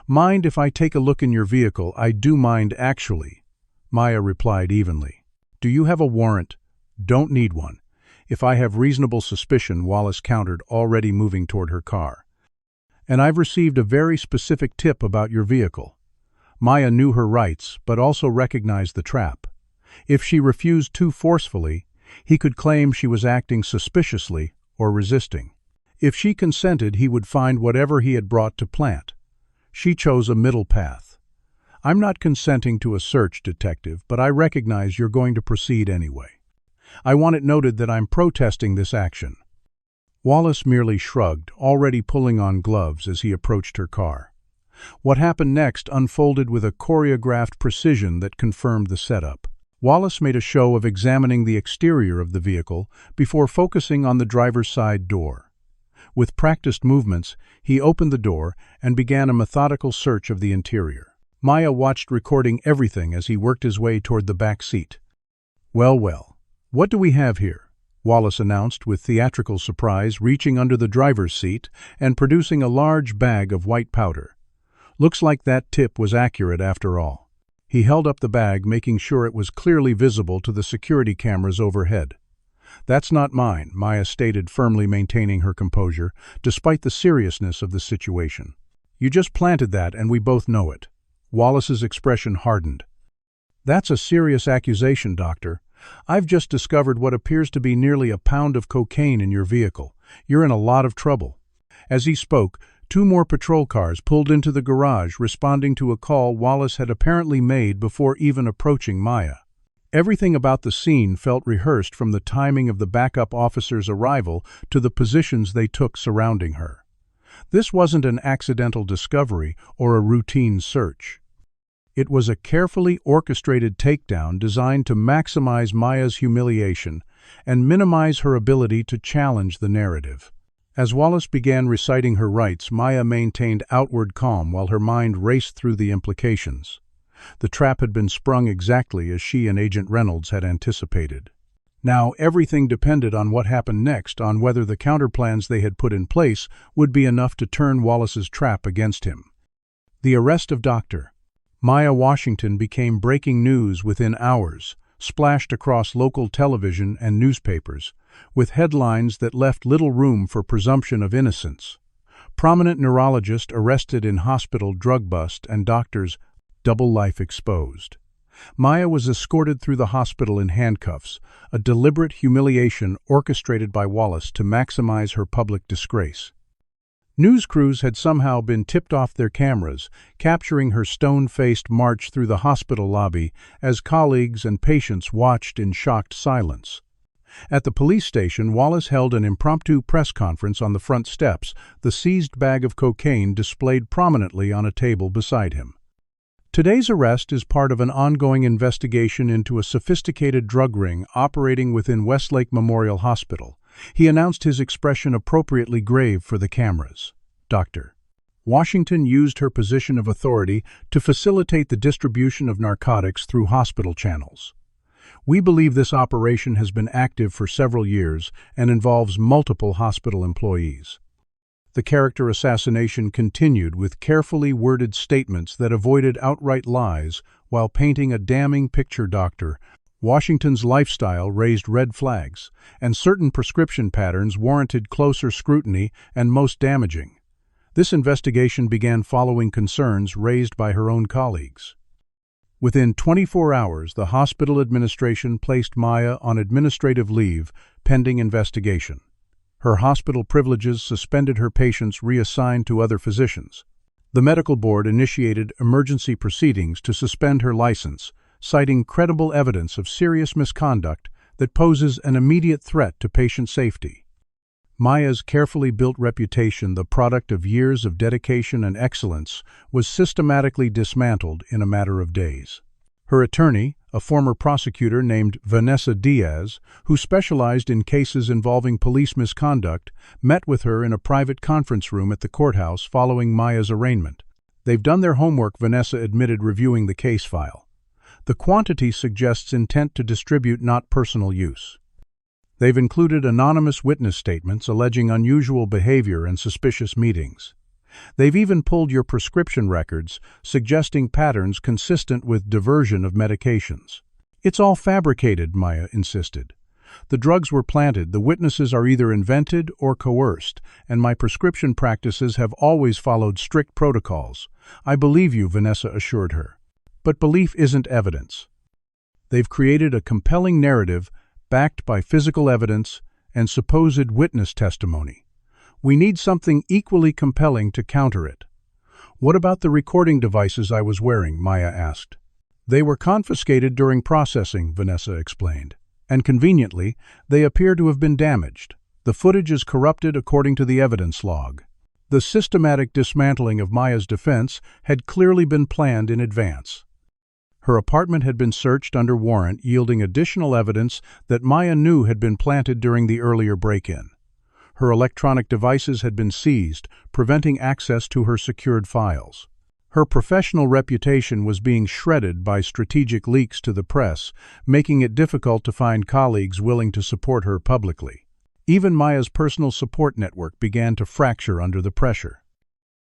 Mind if I take a look in your vehicle?" "I do mind, actually," Maya replied evenly. "Do you have a warrant?" "Don't need one." "If I have reasonable suspicion," Wallace countered, already moving toward her car. "And I've received a very specific tip about your vehicle." Maya knew her rights, but also recognized the trap. If she refused too forcefully, he could claim she was acting suspiciously or resisting. If she consented, he would find whatever he had brought to plant. She chose a middle path. "I'm not consenting to a search, detective, but I recognize you're going to proceed anyway. I want it noted that I'm protesting this action." Wallace merely shrugged, already pulling on gloves as he approached her car. What happened next unfolded with a choreographed precision that confirmed the setup. Wallace made a show of examining the exterior of the vehicle before focusing on the driver's side door. With practiced movements, he opened the door and began a methodical search of the interior. Maya watched, recording everything as he worked his way toward the back seat. Well, what do we have here?" Wallace announced with theatrical surprise, reaching under the driver's seat and producing a large bag of white powder. Looks like that tip was accurate after all. He held up the bag, making sure it was clearly visible to the security cameras overhead. That's not mine, Maya stated, firmly maintaining her composure, despite the seriousness of the situation. You just planted that, and we both know it. Wallace's expression hardened. That's a serious accusation, Doctor. I've just discovered what appears to be nearly a pound of cocaine in your vehicle. You're in a lot of trouble. As he spoke, 2 more patrol cars pulled into the garage, responding to a call Wallace had apparently made before even approaching Maya. Everything about the scene felt rehearsed, from the timing of the backup officers' arrival to the positions they took surrounding her. This wasn't an accidental discovery or a routine search. It was a carefully orchestrated takedown designed to maximize Maya's humiliation and minimize her ability to challenge the narrative. As Wallace began reciting her rights, Maya maintained outward calm while her mind raced through the implications. The trap had been sprung exactly as she and Agent Reynolds had anticipated. Now everything depended on what happened next, on whether the counterplans they had put in place would be enough to turn Wallace's trap against him. The arrest of Dr. Maya Washington became breaking news within hours, splashed across local television and newspapers, with headlines that left little room for presumption of innocence. Prominent neurologist arrested in hospital drug bust, and doctors double life exposed. Maya was escorted through the hospital in handcuffs, a deliberate humiliation orchestrated by Wallace to maximize her public disgrace. News crews had somehow been tipped off their cameras, capturing her stone-faced march through the hospital lobby as colleagues and patients watched in shocked silence. At the police station, Wallace held an impromptu press conference on the front steps, the seized bag of cocaine displayed prominently on a table beside him. Today's arrest is part of an ongoing investigation into a sophisticated drug ring operating within Westlake Memorial Hospital. He announced, his expression appropriately grave for the cameras. Dr. Washington used her position of authority to facilitate the distribution of narcotics through hospital channels. We believe this operation has been active for several years and involves multiple hospital employees. The character assassination continued with carefully worded statements that avoided outright lies while painting a damning picture. Dr. Washington's lifestyle raised red flags, and certain prescription patterns warranted closer scrutiny and most damaging. This investigation began following concerns raised by her own colleagues. Within 24 hours, the hospital administration placed Maya on administrative leave pending investigation. Her hospital privileges suspended, her patients reassigned to other physicians. The medical board initiated emergency proceedings to suspend her license, citing credible evidence of serious misconduct that poses an immediate threat to patient safety. Maya's carefully built reputation, the product of years of dedication and excellence, was systematically dismantled in a matter of days. Her attorney, a former prosecutor named Vanessa Diaz, who specialized in cases involving police misconduct, met with her in a private conference room at the courthouse following Maya's arraignment. They've done their homework, Vanessa admitted, reviewing the case file. The quantity suggests intent to distribute, not personal use. They've included anonymous witness statements alleging unusual behavior and suspicious meetings. They've even pulled your prescription records, suggesting patterns consistent with diversion of medications. It's all fabricated, Maya insisted. The drugs were planted, the witnesses are either invented or coerced, and my prescription practices have always followed strict protocols. I believe you, Vanessa assured her. But belief isn't evidence. They've created a compelling narrative backed by physical evidence and supposed witness testimony. We need something equally compelling to counter it. What about the recording devices I was wearing? Maya asked. They were confiscated during processing, Vanessa explained. And conveniently, they appear to have been damaged. The footage is corrupted according to the evidence log. The systematic dismantling of Maya's defense had clearly been planned in advance. Her apartment had been searched under warrant, yielding additional evidence that Maya knew had been planted during the earlier break-in. Her electronic devices had been seized, preventing access to her secured files. Her professional reputation was being shredded by strategic leaks to the press, making it difficult to find colleagues willing to support her publicly. Even Maya's personal support network began to fracture under the pressure.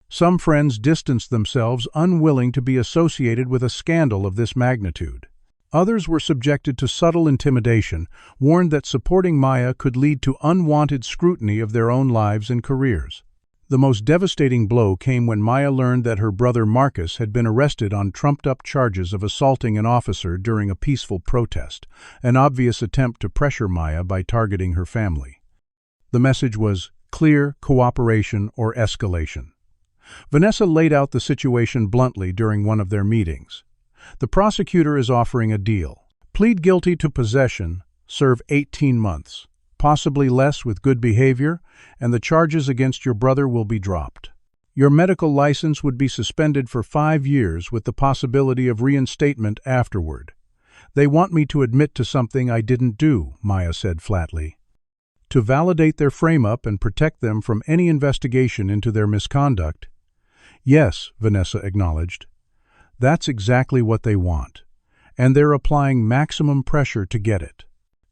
Some friends distanced themselves, unwilling to be associated with a scandal of this magnitude. Others were subjected to subtle intimidation, warned that supporting Maya could lead to unwanted scrutiny of their own lives and careers. The most devastating blow came when Maya learned that her brother Marcus had been arrested on trumped-up charges of assaulting an officer during a peaceful protest, an obvious attempt to pressure Maya by targeting her family. The message was clear: cooperation or escalation. Vanessa laid out the situation bluntly during one of their meetings. The prosecutor is offering a deal. Plead guilty to possession, serve 18 months, possibly less with good behavior, and the charges against your brother will be dropped. Your medical license would be suspended for 5 years with the possibility of reinstatement afterward. They want me to admit to something I didn't do, Maya said flatly. To validate their frame-up and protect them from any investigation into their misconduct. Yes, Vanessa acknowledged. That's exactly what they want, and they're applying maximum pressure to get it.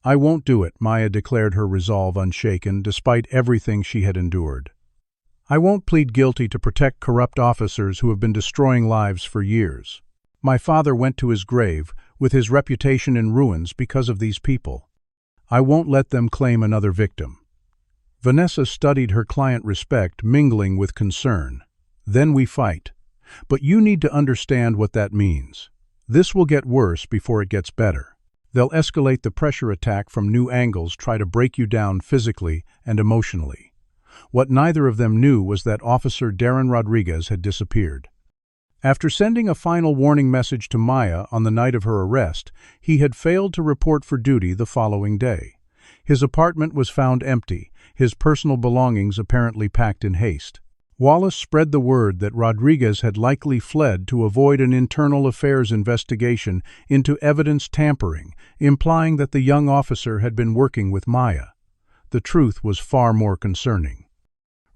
I won't do it, Maya declared, her resolve unshaken despite everything she had endured. I won't plead guilty to protect corrupt officers who have been destroying lives for years. My father went to his grave with his reputation in ruins because of these people. I won't let them claim another victim. Vanessa studied her client, respect mingling with concern. Then we fight. But you need to understand what that means. This will get worse before it gets better. They'll escalate the pressure attack from new angles, try to break you down physically and emotionally. What neither of them knew was that Officer Darren Rodriguez had disappeared. After sending a final warning message to Maya on the night of her arrest, he had failed to report for duty the following day. His apartment was found empty, his personal belongings apparently packed in haste. Wallace spread the word that Rodriguez had likely fled to avoid an internal affairs investigation into evidence tampering, implying that the young officer had been working with Maya. The truth was far more concerning.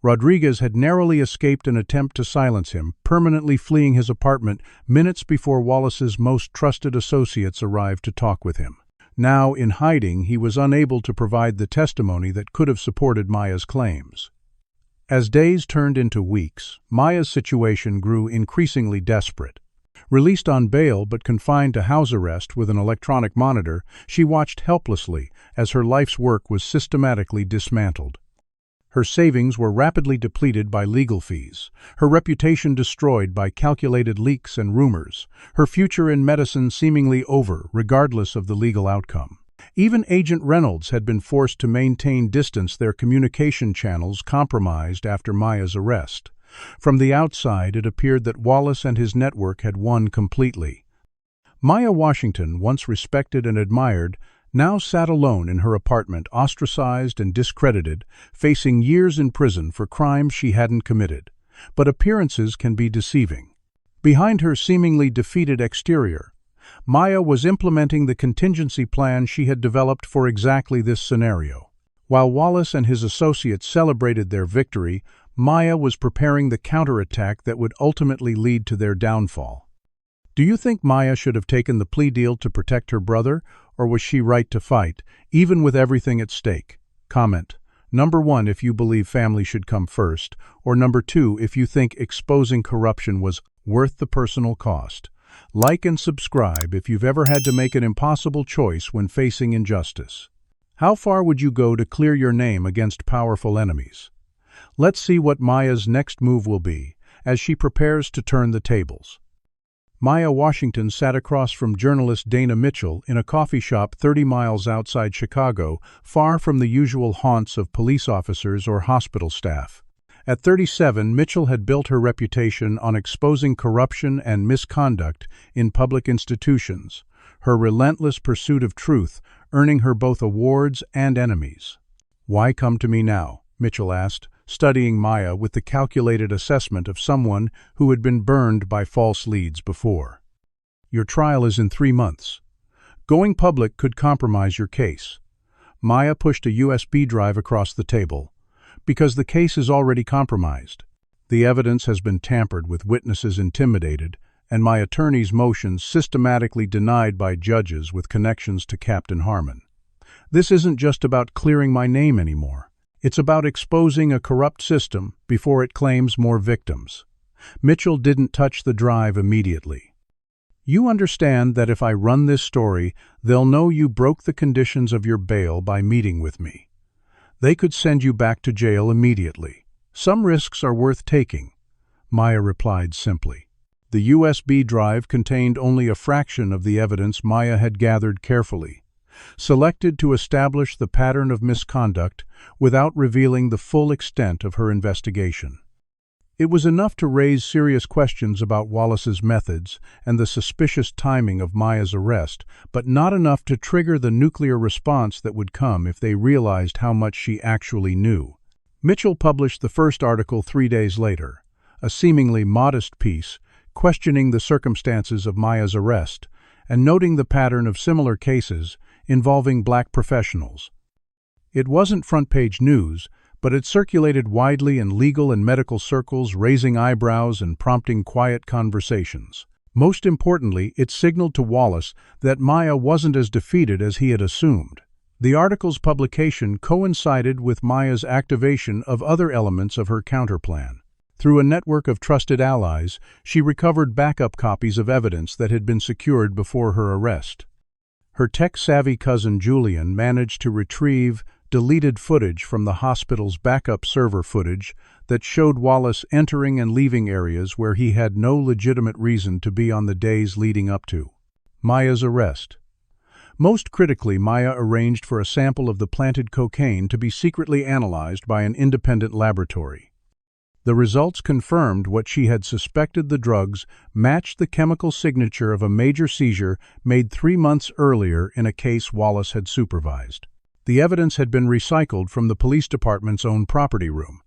Rodriguez had narrowly escaped an attempt to silence him, permanently fleeing his apartment minutes before Wallace's most trusted associates arrived to talk with him. Now, in hiding, he was unable to provide the testimony that could have supported Maya's claims. As days turned into weeks, Maya's situation grew increasingly desperate. Released on bail but confined to house arrest with an electronic monitor, she watched helplessly as her life's work was systematically dismantled. Her savings were rapidly depleted by legal fees, her reputation destroyed by calculated leaks and rumors, her future in medicine seemingly over regardless of the legal outcome. Even Agent Reynolds had been forced to maintain distance, their communication channels compromised after Maya's arrest. From the outside, it appeared that Wallace and his network had won completely. Maya Washington, once respected and admired, now sat alone in her apartment, ostracized and discredited, facing years in prison for crimes she hadn't committed. But appearances can be deceiving. Behind her seemingly defeated exterior, Maya was implementing the contingency plan she had developed for exactly this scenario. While Wallace and his associates celebrated their victory, Maya was preparing the counterattack that would ultimately lead to their downfall. Do you think Maya should have taken the plea deal to protect her brother, or was she right to fight, even with everything at stake? Comment. Number 1 if you believe family should come first, or number 2 if you think exposing corruption was worth the personal cost. Like and subscribe if you've ever had to make an impossible choice when facing injustice. How far would you go to clear your name against powerful enemies? Let's see what Maya's next move will be, as she prepares to turn the tables. Maya Washington sat across from journalist Dana Mitchell in a coffee shop 30 miles outside Chicago, far from the usual haunts of police officers or hospital staff. At 37, Mitchell had built her reputation on exposing corruption and misconduct in public institutions, her relentless pursuit of truth earning her both awards and enemies. "Why come to me now?" Mitchell asked, studying Maya with the calculated assessment of someone who had been burned by false leads before. "Your trial is in 3 months. Going public could compromise your case." Maya pushed a USB drive across the table. "Because the case is already compromised. The evidence has been tampered with, witnesses intimidated, and my attorney's motions systematically denied by judges with connections to Captain Harmon. This isn't just about clearing my name anymore. It's about exposing a corrupt system before it claims more victims. Mitchell didn't touch the drive immediately. You understand that if I run this story, they'll know you broke the conditions of your bail by meeting with me. They could send you back to jail immediately. Some risks are worth taking, Maya replied simply. The USB drive contained only a fraction of the evidence Maya had gathered carefully, selected to establish the pattern of misconduct without revealing the full extent of her investigation. It was enough to raise serious questions about Wallace's methods and the suspicious timing of Maya's arrest, but not enough to trigger the nuclear response that would come if they realized how much she actually knew. Mitchell published the first article 3 days later, a seemingly modest piece questioning the circumstances of Maya's arrest and noting the pattern of similar cases involving black professionals. It wasn't front-page news, but it circulated widely in legal and medical circles, raising eyebrows and prompting quiet conversations. Most importantly, it signaled to Wallace that Maya wasn't as defeated as he had assumed. The article's publication coincided with Maya's activation of other elements of her counterplan. Through a network of trusted allies, she recovered backup copies of evidence that had been secured before her arrest. Her tech-savvy cousin Julian managed to retrieve deleted footage from the hospital's backup server footage that showed Wallace entering and leaving areas where he had no legitimate reason to be on the days leading up to Maya's arrest. Most critically, Maya arranged for a sample of the planted cocaine to be secretly analyzed by an independent laboratory. The results confirmed what she had suspected: the drugs matched the chemical signature of a major seizure made 3 months earlier in a case Wallace had supervised. The evidence had been recycled from the police department's own property room.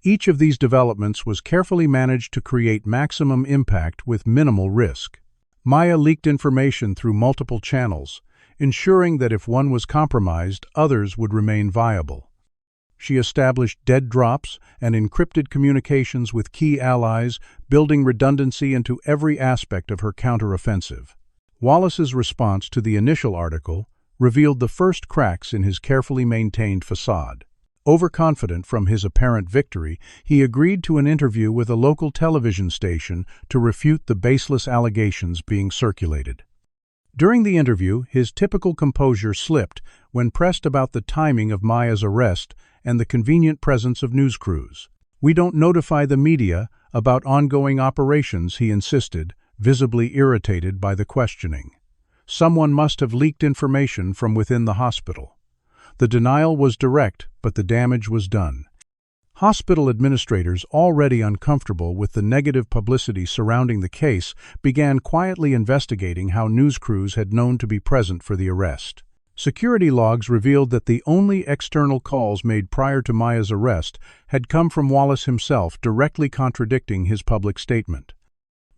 Each of these developments was carefully managed to create maximum impact with minimal risk. Maya leaked information through multiple channels, ensuring that if one was compromised, others would remain viable. She established dead drops and encrypted communications with key allies, building redundancy into every aspect of her counteroffensive. Wallace's response to the initial article revealed the first cracks in his carefully maintained facade. Overconfident from his apparent victory, he agreed to an interview with a local television station to refute the baseless allegations being circulated. During the interview, his typical composure slipped when pressed about the timing of Maya's arrest and the convenient presence of news crews. "We don't notify the media about ongoing operations," he insisted, visibly irritated by the questioning. Someone must have leaked information from within the hospital. The denial was direct, but the damage was done. Hospital administrators, already uncomfortable with the negative publicity surrounding the case, began quietly investigating how news crews had known to be present for the arrest. Security logs revealed that the only external calls made prior to Maya's arrest had come from Wallace himself, directly contradicting his public statement.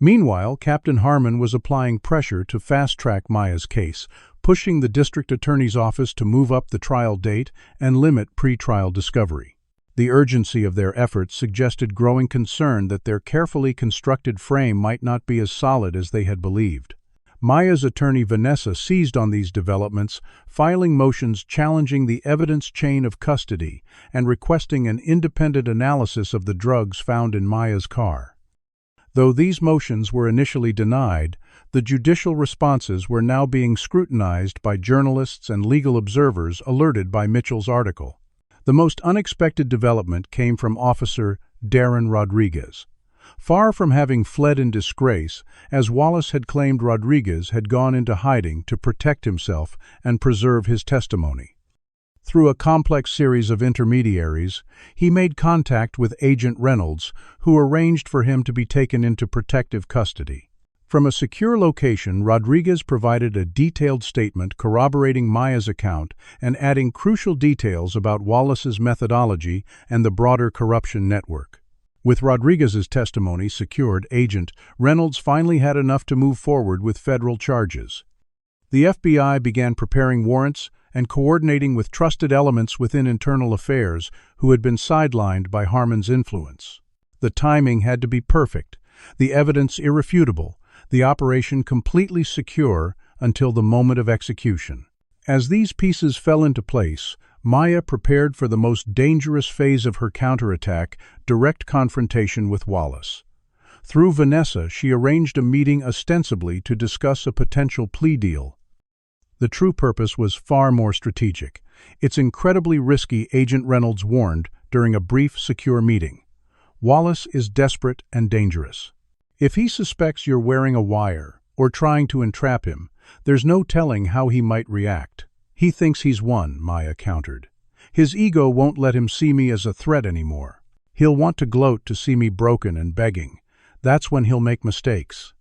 Meanwhile, Captain Harmon was applying pressure to fast-track Maya's case, pushing the district attorney's office to move up the trial date and limit pre-trial discovery. The urgency of their efforts suggested growing concern that their carefully constructed frame might not be as solid as they had believed. Maya's attorney Vanessa seized on these developments, filing motions challenging the evidence chain of custody and requesting an independent analysis of the drugs found in Maya's car. Though these motions were initially denied, the judicial responses were now being scrutinized by journalists and legal observers alerted by Mitchell's article. The most unexpected development came from Officer Darren Rodriguez. Far from having fled in disgrace, as Wallace had claimed, Rodriguez had gone into hiding to protect himself and preserve his testimony. Through a complex series of intermediaries, he made contact with Agent Reynolds, who arranged for him to be taken into protective custody. From a secure location, Rodriguez provided a detailed statement corroborating Maya's account and adding crucial details about Wallace's methodology and the broader corruption network. With Rodriguez's testimony secured, Agent Reynolds finally had enough to move forward with federal charges. The FBI began preparing warrants and coordinating with trusted elements within internal affairs who had been sidelined by Harmon's influence. The timing had to be perfect, the evidence irrefutable, the operation completely secure until the moment of execution. As these pieces fell into place, Maya prepared for the most dangerous phase of her counterattack, direct confrontation with Wallace. Through Vanessa, she arranged a meeting ostensibly to discuss a potential plea deal. The true purpose was far more strategic. It's incredibly risky, Agent Reynolds warned during a brief, secure meeting. Wallace is desperate and dangerous. If he suspects you're wearing a wire or trying to entrap him, there's no telling how he might react. He thinks he's won, Maya countered. His ego won't let him see me as a threat anymore. He'll want to gloat to see me broken and begging. That's when he'll make mistakes.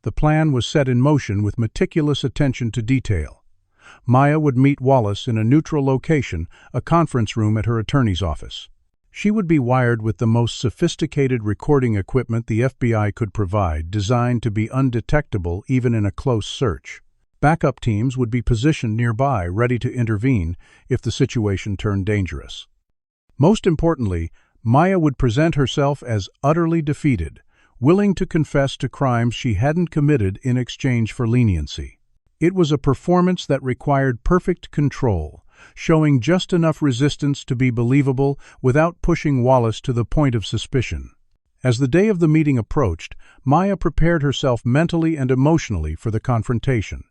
The plan was set in motion with meticulous attention to detail. Maya would meet Wallace in a neutral location, a conference room at her attorney's office. She would be wired with the most sophisticated recording equipment the FBI could provide, designed to be undetectable even in a close search. Backup teams would be positioned nearby, ready to intervene if the situation turned dangerous. Most importantly, Maya would present herself as utterly defeated, willing to confess to crimes she hadn't committed in exchange for leniency. It was a performance that required perfect control, showing just enough resistance to be believable without pushing Wallace to the point of suspicion. As the day of the meeting approached, Maya prepared herself mentally and emotionally for the confrontation.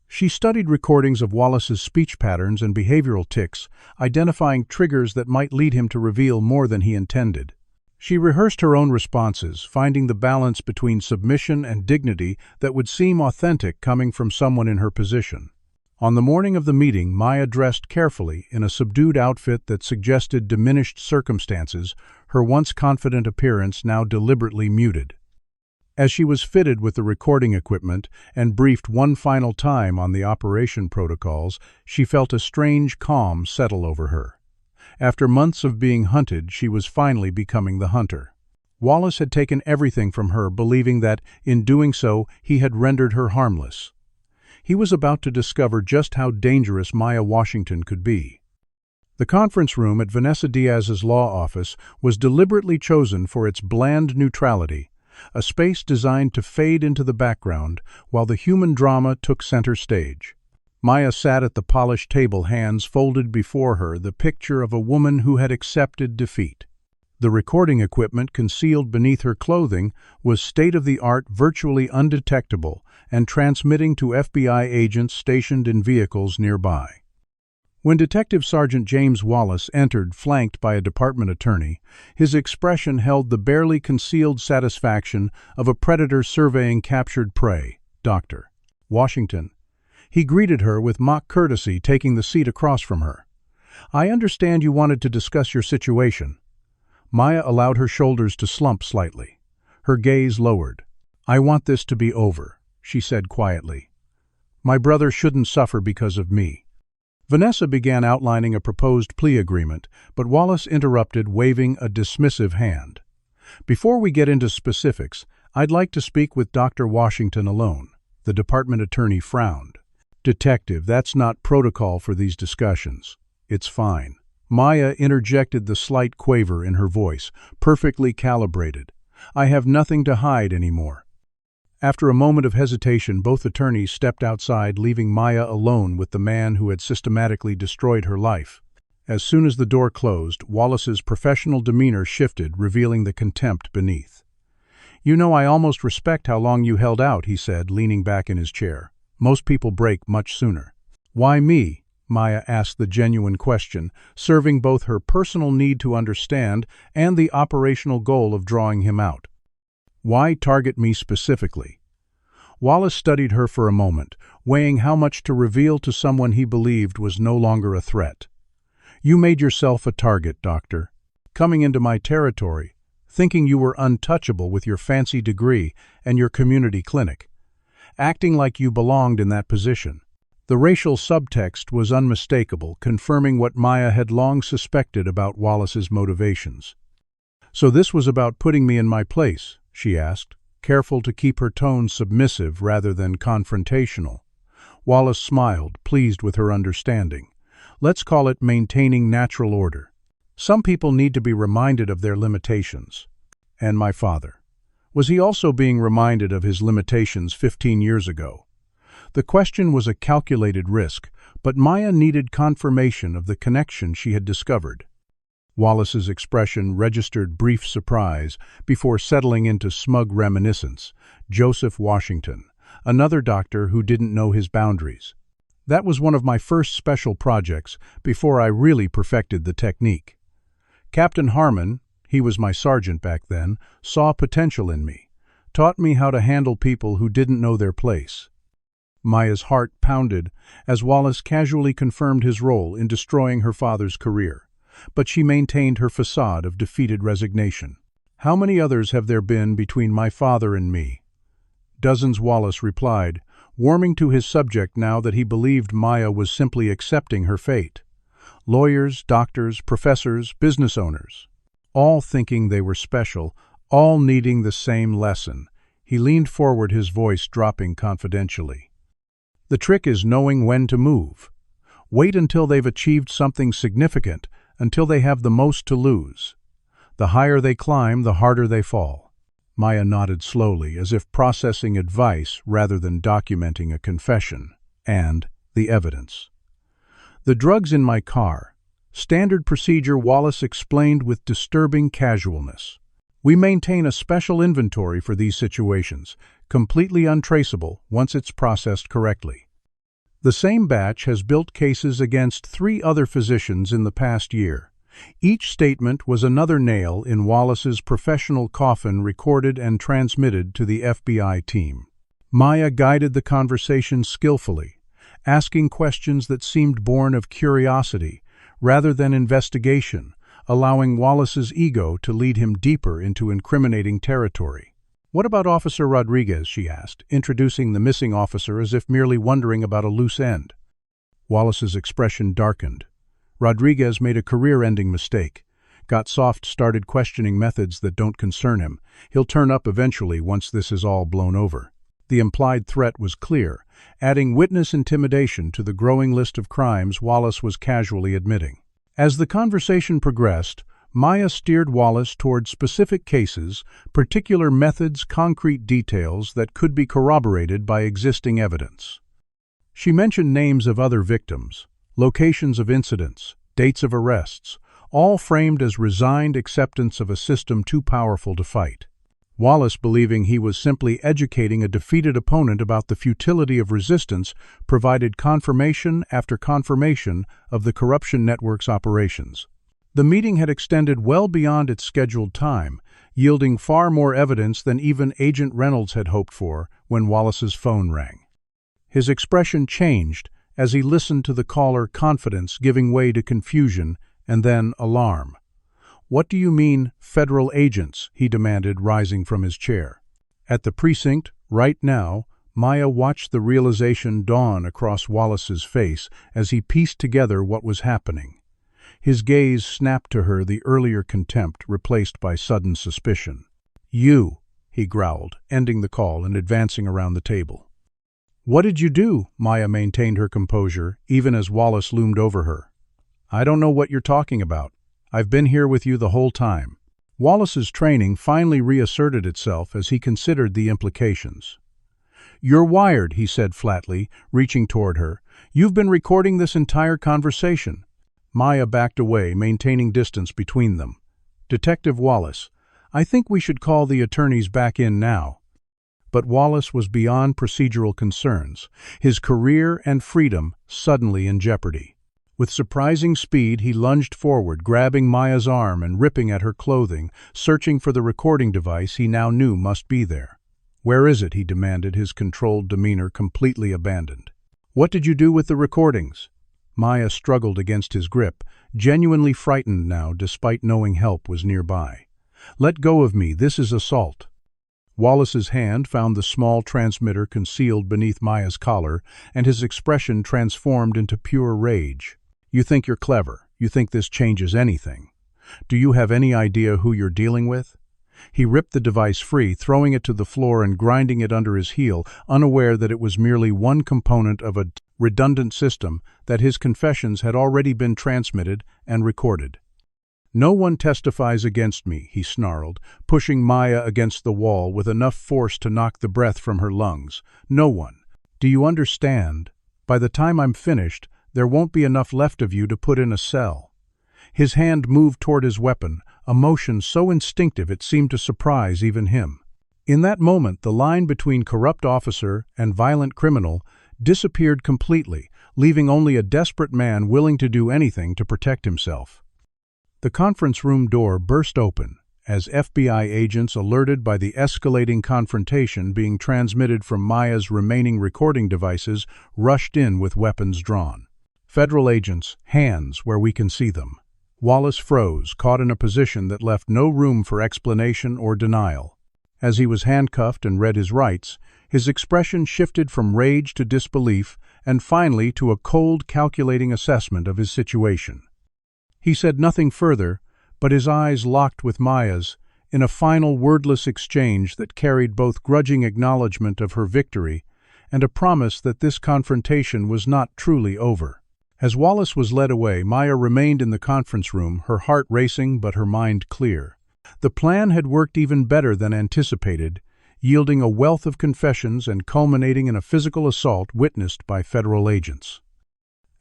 She studied recordings of Wallace's speech patterns and behavioral tics, identifying triggers that might lead him to reveal more than he intended. She rehearsed her own responses, finding the balance between submission and dignity that would seem authentic coming from someone in her position. On the morning of the meeting, Maya dressed carefully in a subdued outfit that suggested diminished circumstances, her once confident appearance now deliberately muted. As she was fitted with the recording equipment and briefed one final time on the operation protocols, she felt a strange calm settle over her. After months of being hunted, she was finally becoming the hunter. Wallace had taken everything from her, believing that, in doing so, he had rendered her harmless. He was about to discover just how dangerous Maya Washington could be. The conference room at Vanessa Diaz's law office was deliberately chosen for its bland neutrality, a space designed to fade into the background while the human drama took center stage. Maya sat at the polished table, hands folded before her, the picture of a woman who had accepted defeat. The recording equipment concealed beneath her clothing was state-of-the-art, virtually undetectable, and transmitting to FBI agents stationed in vehicles nearby. When Detective Sergeant James Wallace entered, flanked by a department attorney, his expression held the barely concealed satisfaction of a predator surveying captured prey. "Dr. Washington." He greeted her with mock courtesy, taking the seat across from her. "I understand you wanted to discuss your situation." Maya allowed her shoulders to slump slightly. Her gaze lowered. "I want this to be over," she said quietly. "My brother shouldn't suffer because of me." Vanessa began outlining a proposed plea agreement, but Wallace interrupted, waving a dismissive hand. "Before we get into specifics, I'd like to speak with Dr. Washington alone." The department attorney frowned. "Detective, that's not protocol for these discussions." "It's fine." Maya interjected the slight quaver in her voice, perfectly calibrated. "I have nothing to hide anymore." After a moment of hesitation, both attorneys stepped outside, leaving Maya alone with the man who had systematically destroyed her life. As soon as the door closed, Wallace's professional demeanor shifted, revealing the contempt beneath. "You know, I almost respect how long you held out," he said, leaning back in his chair. "Most people break much sooner." "Why me?" Maya asked the genuine question, serving both her personal need to understand and the operational goal of drawing him out. "Why target me specifically?" Wallace studied her for a moment, weighing how much to reveal to someone he believed was no longer a threat. "You made yourself a target, Doctor. Coming into my territory, thinking you were untouchable with your fancy degree and your community clinic. Acting like you belonged in that position." The racial subtext was unmistakable, confirming what Maya had long suspected about Wallace's motivations. "So this was about putting me in my place?" she asked, careful to keep her tone submissive rather than confrontational. Wallace smiled, pleased with her understanding. "Let's call it maintaining natural order. Some people need to be reminded of their limitations." "And my father. Was he also being reminded of his limitations 15 years ago?" The question was a calculated risk, but Maya needed confirmation of the connection she had discovered. Wallace's expression registered brief surprise before settling into smug reminiscence. Joseph Washington, another doctor who didn't know his boundaries. That was one of my first special projects before I really perfected the technique. Captain Harmon, he was my sergeant back then, saw potential in me, taught me how to handle people who didn't know their place. Maya's heart pounded as Wallace casually confirmed his role in destroying her father's career, but she maintained her facade of defeated resignation. "How many others have there been between my father and me?" "Dozens," Wallace replied, warming to his subject now that he believed Maya was simply accepting her fate. "Lawyers, doctors, professors, business owners. All thinking they were special, all needing the same lesson." He leaned forward, his voice dropping confidentially. "The trick is knowing when to move. Wait until they've achieved something significant, until they have the most to lose. The higher they climb, the harder they fall." Maya nodded slowly, as if processing advice rather than documenting a confession. "And the evidence." "The drugs in my car. Standard procedure," Wallace explained with disturbing casualness. "We maintain a special inventory for these situations, completely untraceable once it's processed correctly. The same batch has built cases against 3 other physicians in the past year. Each statement was another nail in Wallace's professional coffin, recorded and transmitted to the FBI team." Maya guided the conversation skillfully, asking questions that seemed born of curiosity rather than investigation, allowing Wallace's ego to lead him deeper into incriminating territory. "What about Officer Rodriguez?" she asked, introducing the missing officer as if merely wondering about a loose end. Wallace's expression darkened. "Rodriguez made a career-ending mistake. Got soft-started questioning methods that don't concern him. He'll turn up eventually once this is all blown over." The implied threat was clear, adding witness intimidation to the growing list of crimes Wallace was casually admitting. As the conversation progressed, Maya steered Wallace toward specific cases, particular methods, concrete details that could be corroborated by existing evidence. She mentioned names of other victims, locations of incidents, dates of arrests, all framed as resigned acceptance of a system too powerful to fight. Wallace, believing he was simply educating a defeated opponent about the futility of resistance, provided confirmation after confirmation of the corruption network's operations. The meeting had extended well beyond its scheduled time, yielding far more evidence than even Agent Reynolds had hoped for when Wallace's phone rang. His expression changed as he listened to the caller, confidence giving way to confusion and then alarm. "What do you mean, federal agents?" he demanded, rising from his chair. At the precinct, right now, Maya watched the realization dawn across Wallace's face as he pieced together what was happening. His gaze snapped to her, the earlier contempt replaced by sudden suspicion. "You," he growled, ending the call and advancing around the table. "What did you do?" Maya maintained her composure, even as Wallace loomed over her. "I don't know what you're talking about. I've been here with you the whole time." Wallace's training finally reasserted itself as he considered the implications. "You're wired," he said flatly, reaching toward her. "You've been recording this entire conversation." Maya backed away, maintaining distance between them. "Detective Wallace, I think we should call the attorneys back in now." But Wallace was beyond procedural concerns, his career and freedom suddenly in jeopardy. With surprising speed, he lunged forward, grabbing Maya's arm and ripping at her clothing, searching for the recording device he now knew must be there. "Where is it?" he demanded, his controlled demeanor completely abandoned. "What did you do with the recordings?" Maya struggled against his grip, genuinely frightened now despite knowing help was nearby. "Let go of me, this is assault." Wallace's hand found the small transmitter concealed beneath Maya's collar, and his expression transformed into pure rage. "You think you're clever. You think this changes anything. Do you have any idea who you're dealing with?" He ripped the device free, throwing it to the floor and grinding it under his heel, unaware that it was merely one component of a redundant system that his confessions had already been transmitted and recorded. "No one testifies against me," he snarled, pushing Maya against the wall with enough force to knock the breath from her lungs. "No one. Do you understand? By the time I'm finished, there won't be enough left of you to put in a cell." His hand moved toward his weapon, a motion so instinctive it seemed to surprise even him. In that moment, the line between corrupt officer and violent criminal disappeared completely, leaving only a desperate man willing to do anything to protect himself. The conference room door burst open as FBI agents, alerted by the escalating confrontation being transmitted from Maya's remaining recording devices, rushed in with weapons drawn. Federal agents, hands where we can see them. Wallace froze, caught in a position that left no room for explanation or denial. As he was handcuffed and read his rights, his expression shifted from rage to disbelief and finally to a cold, calculating assessment of his situation. He said nothing further, but his eyes locked with Maya's in a final wordless exchange that carried both grudging acknowledgement of her victory and a promise that this confrontation was not truly over. As Wallace was led away, Maya remained in the conference room, her heart racing but her mind clear. The plan had worked even better than anticipated, yielding a wealth of confessions and culminating in a physical assault witnessed by federal agents.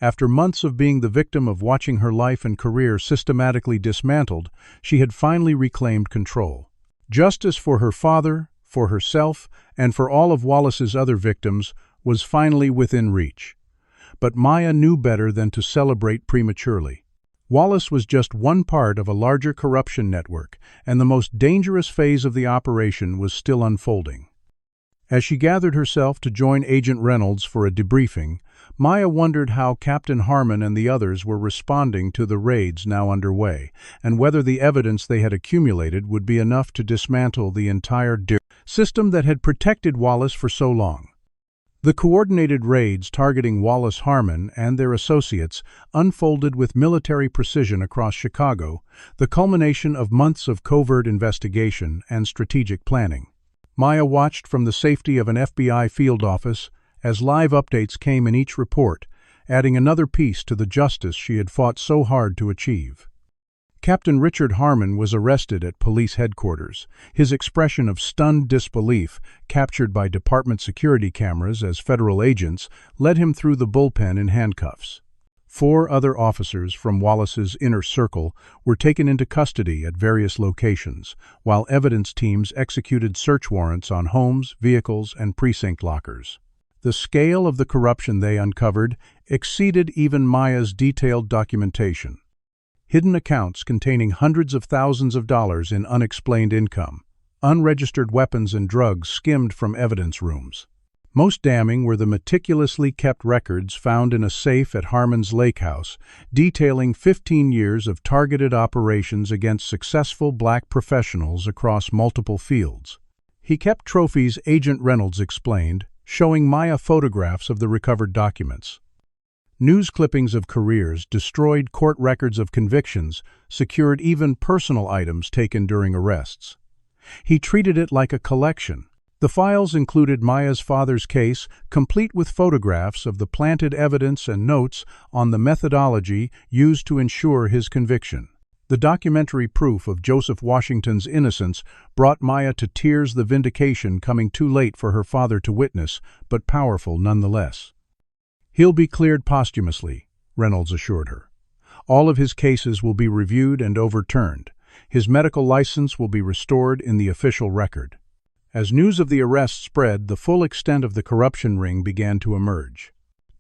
After months of being the victim of watching her life and career systematically dismantled, she had finally reclaimed control. Justice for her father, for herself, and for all of Wallace's other victims was finally within reach. But Maya knew better than to celebrate prematurely. Wallace was just one part of a larger corruption network, and the most dangerous phase of the operation was still unfolding. As she gathered herself to join Agent Reynolds for a debriefing, Maya wondered how Captain Harmon and the others were responding to the raids now underway, and whether the evidence they had accumulated would be enough to dismantle the entire system that had protected Wallace for so long. The coordinated raids targeting Wallace, Harmon, and their associates unfolded with military precision across Chicago, the culmination of months of covert investigation and strategic planning. Maya watched from the safety of an FBI field office as live updates came in each report, adding another piece to the justice she had fought so hard to achieve. Captain Richard Harmon was arrested at police headquarters, his expression of stunned disbelief, captured by department security cameras as federal agents, led him through the bullpen in handcuffs. 4 other officers from Wallace's inner circle were taken into custody at various locations, while evidence teams executed search warrants on homes, vehicles, and precinct lockers. The scale of the corruption they uncovered exceeded even Maya's detailed documentation. Hidden accounts containing hundreds of thousands of dollars in unexplained income, unregistered weapons and drugs skimmed from evidence rooms. Most damning were the meticulously kept records found in a safe at Harmon's lake house, detailing 15 years of targeted operations against successful black professionals across multiple fields. He kept trophies, Agent Reynolds explained, showing Maya photographs of the recovered documents. News clippings of careers, destroyed court records of convictions, secured even personal items taken during arrests. He treated it like a collection. The files included Maya's father's case, complete with photographs of the planted evidence and notes on the methodology used to ensure his conviction. The documentary proof of Joseph Washington's innocence brought Maya to tears, the vindication coming too late for her father to witness, but powerful nonetheless. "He'll be cleared posthumously," Reynolds assured her. "All of his cases will be reviewed and overturned. His medical license will be restored in the official record." As news of the arrest spread, the full extent of the corruption ring began to emerge.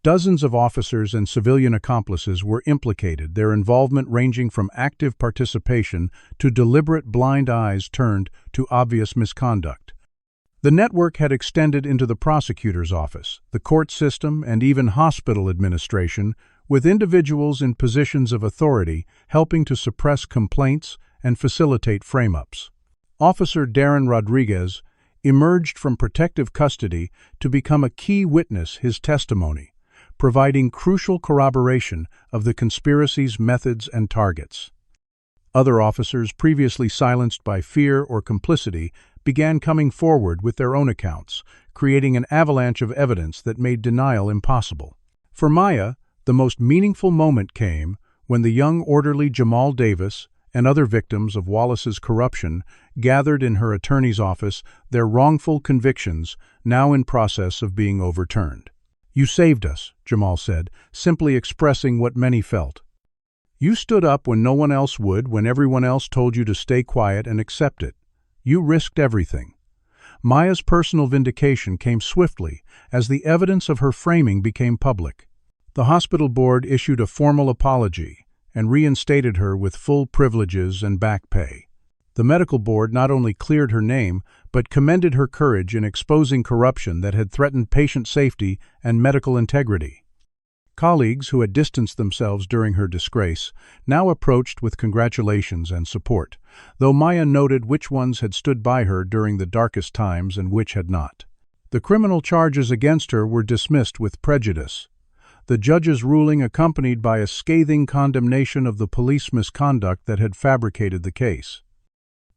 Dozens of officers and civilian accomplices were implicated, their involvement ranging from active participation to deliberate blind eyes turned to obvious misconduct. The network had extended into the prosecutor's office, the court system, and even hospital administration, with individuals in positions of authority helping to suppress complaints and facilitate frame-ups. Officer Darren Rodriguez emerged from protective custody to become a key witness, his testimony, providing crucial corroboration of the conspiracy's methods and targets. Other officers, previously silenced by fear or complicity, began coming forward with their own accounts, creating an avalanche of evidence that made denial impossible. For Maya, the most meaningful moment came when the young orderly Jamal Davis and other victims of Wallace's corruption gathered in her attorney's office, their wrongful convictions now in process of being overturned. "You saved us," Jamal said, simply expressing what many felt. "You stood up when no one else would, when everyone else told you to stay quiet and accept it. You risked everything." Maya's personal vindication came swiftly as the evidence of her framing became public. The hospital board issued a formal apology and reinstated her with full privileges and back pay. The medical board not only cleared her name, but commended her courage in exposing corruption that had threatened patient safety and medical integrity. Colleagues who had distanced themselves during her disgrace now approached with congratulations and support, though Maya noted which ones had stood by her during the darkest times and which had not. The criminal charges against her were dismissed with prejudice, the judge's ruling accompanied by a scathing condemnation of the police misconduct that had fabricated the case.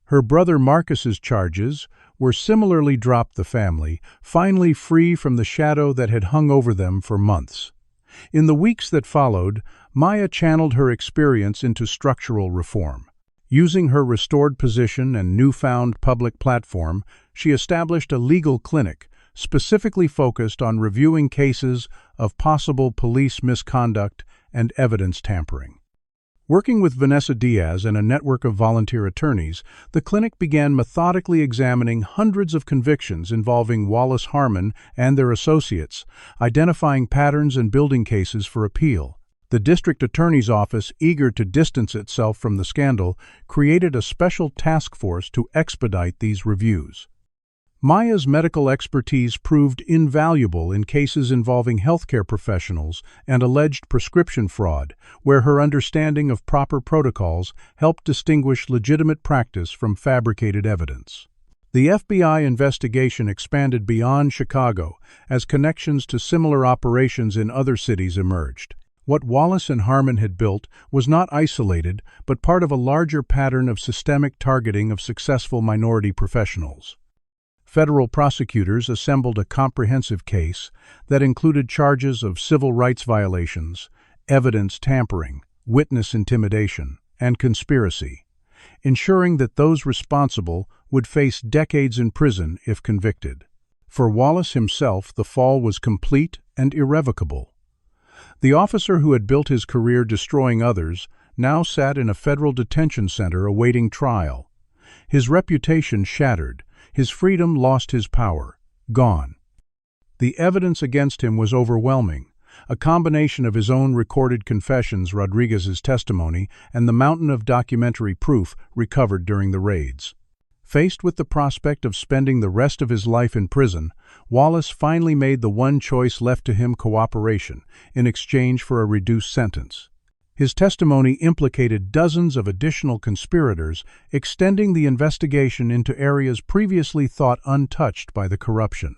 Her brother Marcus's charges were similarly dropped, the family finally free from the shadow that had hung over them for months. In the weeks that followed, Maya channeled her experience into structural reform. Using her restored position and newfound public platform, she established a legal clinic specifically focused on reviewing cases of possible police misconduct and evidence tampering. Working with Vanessa Diaz and a network of volunteer attorneys, the clinic began methodically examining hundreds of convictions involving Wallace, Harmon, and their associates, identifying patterns and building cases for appeal. The district attorney's office, eager to distance itself from the scandal, created a special task force to expedite these reviews. Maya's medical expertise proved invaluable in cases involving healthcare professionals and alleged prescription fraud, where her understanding of proper protocols helped distinguish legitimate practice from fabricated evidence. The FBI investigation expanded beyond Chicago as connections to similar operations in other cities emerged. What Wallace and Harmon had built was not isolated, but part of a larger pattern of systemic targeting of successful minority professionals. Federal prosecutors assembled a comprehensive case that included charges of civil rights violations, evidence tampering, witness intimidation, and conspiracy, ensuring that those responsible would face decades in prison if convicted. For Wallace himself, the fall was complete and irrevocable. The officer who had built his career destroying others now sat in a federal detention center awaiting trial. His reputation shattered, his freedom lost his power, gone. The evidence against him was overwhelming, a combination of his own recorded confessions, Rodriguez's testimony, and the mountain of documentary proof recovered during the raids. Faced with the prospect of spending the rest of his life in prison, Wallace finally made the one choice left to him: cooperation, in exchange for a reduced sentence. His testimony implicated dozens of additional conspirators, extending the investigation into areas previously thought untouched by the corruption.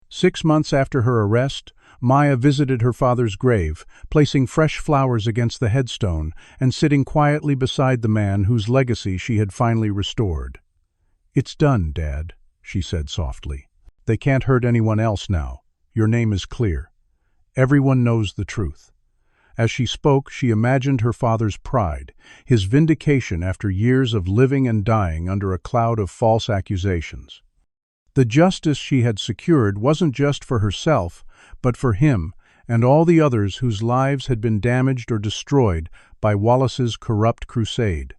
6 months after her arrest, Maya visited her father's grave, placing fresh flowers against the headstone and sitting quietly beside the man whose legacy she had finally restored. "It's done, Dad," she said softly. "They can't hurt anyone else now. Your name is clear. Everyone knows the truth." As she spoke, she imagined her father's pride, his vindication after years of living and dying under a cloud of false accusations. The justice she had secured wasn't just for herself, but for him and all the others whose lives had been damaged or destroyed by Wallace's corrupt crusade.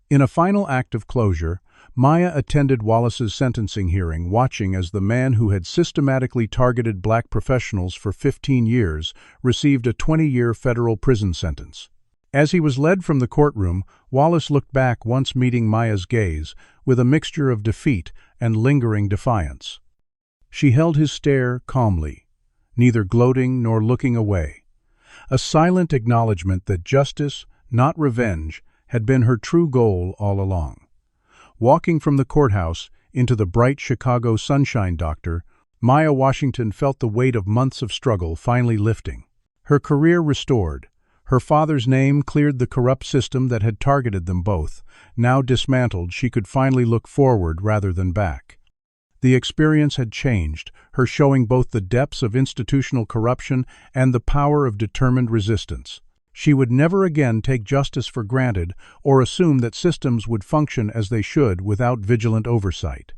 In a final act of closure, Maya attended Wallace's sentencing hearing, watching as the man who had systematically targeted black professionals for 15 years received a 20-year federal prison sentence. As he was led from the courtroom, Wallace looked back, once meeting Maya's gaze, with a mixture of defeat and lingering defiance. She held his stare calmly, neither gloating nor looking away, a silent acknowledgement that justice, not revenge, had been her true goal all along. Walking from the courthouse into the bright Chicago sunshine, Maya Washington felt the weight of months of struggle finally lifting. Her career restored, her father's name cleared, the corrupt system that had targeted them both. Now dismantled, she could finally look forward rather than back. The experience had changed, her showing both the depths of institutional corruption and the power of determined resistance. She would never again take justice for granted or assume that systems would function as they should without vigilant oversight.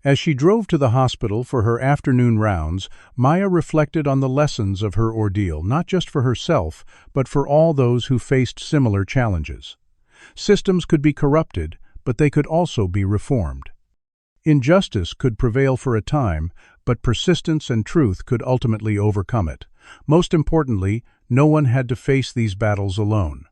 As she drove to the hospital for her afternoon rounds, Maya reflected on the lessons of her ordeal, not just for herself, but for all those who faced similar challenges. Systems could be corrupted, but they could also be reformed. Injustice could prevail for a time, but persistence and truth could ultimately overcome it. Most importantly, no one had to face these battles alone.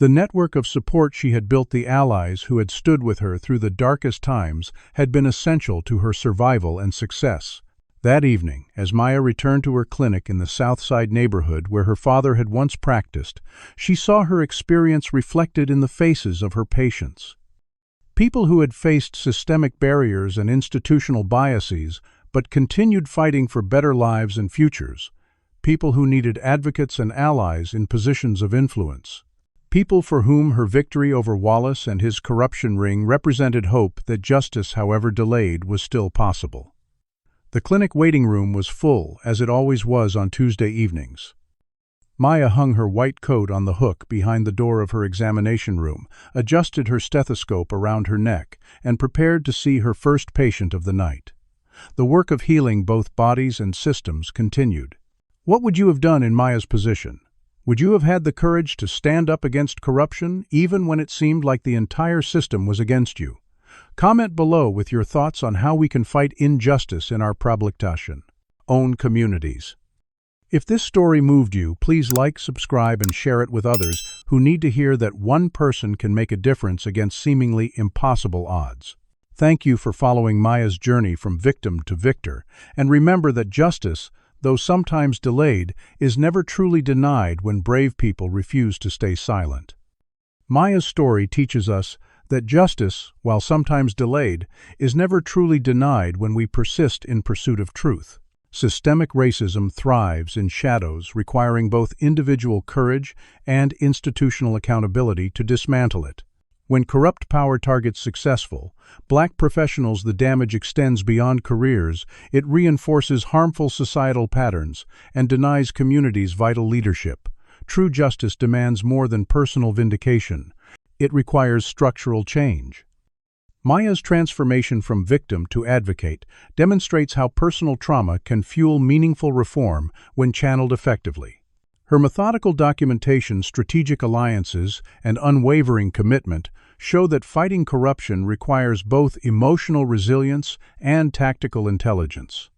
The network of support she had built, the allies who had stood with her through the darkest times, had been essential to her survival and success. That evening, as Maya returned to her clinic in the South Side neighborhood where her father had once practiced, she saw her experience reflected in the faces of her patients. People who had faced systemic barriers and institutional biases, but continued fighting for better lives and futures. People who needed advocates and allies in positions of influence. People for whom her victory over Wallace and his corruption ring represented hope that justice, however delayed, was still possible. The clinic waiting room was full, as it always was on Tuesday evenings. Maya hung her white coat on the hook behind the door of her examination room, adjusted her stethoscope around her neck, and prepared to see her first patient of the night. The work of healing both bodies and systems continued. What would you have done in Maya's position? Would you have had the courage to stand up against corruption, even when it seemed like the entire system was against you? Comment below with your thoughts on how we can fight injustice in our Publication. Own communities. If this story moved you, please like, subscribe, and share it with others who need to hear that one person can make a difference against seemingly impossible odds. Thank you for following Maya's journey from victim to victor, and remember that justice, though sometimes delayed, is never truly denied when brave people refuse to stay silent. Maya's story teaches us that justice, while sometimes delayed, is never truly denied when we persist in pursuit of truth. Systemic racism thrives in shadows, requiring both individual courage and institutional accountability to dismantle it. When corrupt power targets successful, Black professionals, the damage extends beyond careers. It reinforces harmful societal patterns and denies communities vital leadership. True justice demands more than personal vindication. It requires structural change. Maya's transformation from victim to advocate demonstrates how personal trauma can fuel meaningful reform when channeled effectively. Her methodical documentation, strategic alliances, and unwavering commitment show that fighting corruption requires both emotional resilience and tactical intelligence.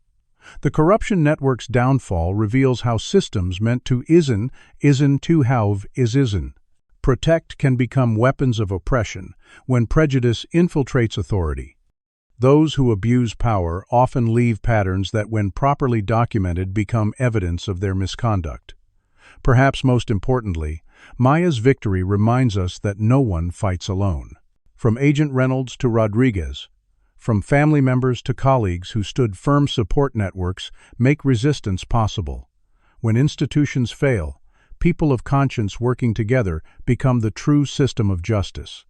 The corruption network's downfall reveals how systems meant to isn't to have isn't. Protect can become weapons of oppression when prejudice infiltrates authority. Those who abuse power often leave patterns that, when properly documented, become evidence of their misconduct. Perhaps most importantly, Maya's victory reminds us that no one fights alone. From Agent Reynolds to Rodriguez, from family members to colleagues who stood firm, support networks make resistance possible. When institutions fail, people of conscience working together become the true system of justice.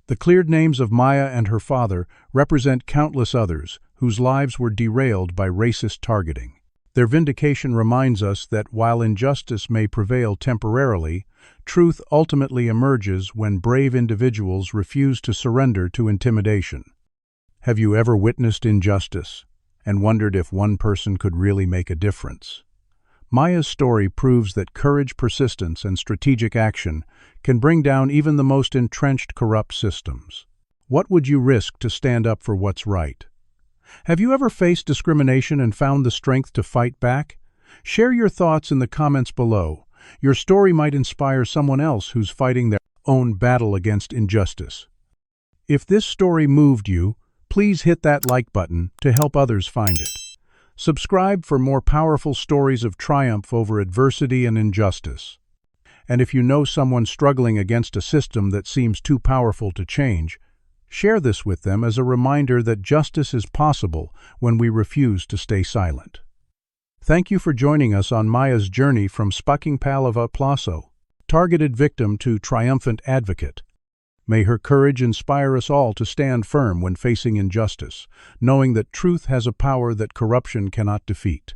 The cleared names of Maya and her father represent countless others whose lives were derailed by racist targeting. Their vindication reminds us that while injustice may prevail temporarily, truth ultimately emerges when brave individuals refuse to surrender to intimidation. Have you ever witnessed injustice and wondered if one person could really make a difference? Maya's story proves that courage, persistence, and strategic action can bring down even the most entrenched corrupt systems. What would you risk to stand up for what's right? Have you ever faced discrimination and found the strength to fight back? Share your thoughts in the comments below. Your story might inspire someone else who's fighting their own battle against injustice. If this story moved you, please hit that like button to help others find it. Subscribe for more powerful stories of triumph over adversity and injustice. And if you know someone struggling against a system that seems too powerful to change, share this with them as a reminder that justice is possible when we refuse to stay silent. Thank you for joining us on Maya's journey from Spucking Pal of Aplaso, targeted victim to triumphant advocate. May her courage inspire us all to stand firm when facing injustice, knowing that truth has a power that corruption cannot defeat.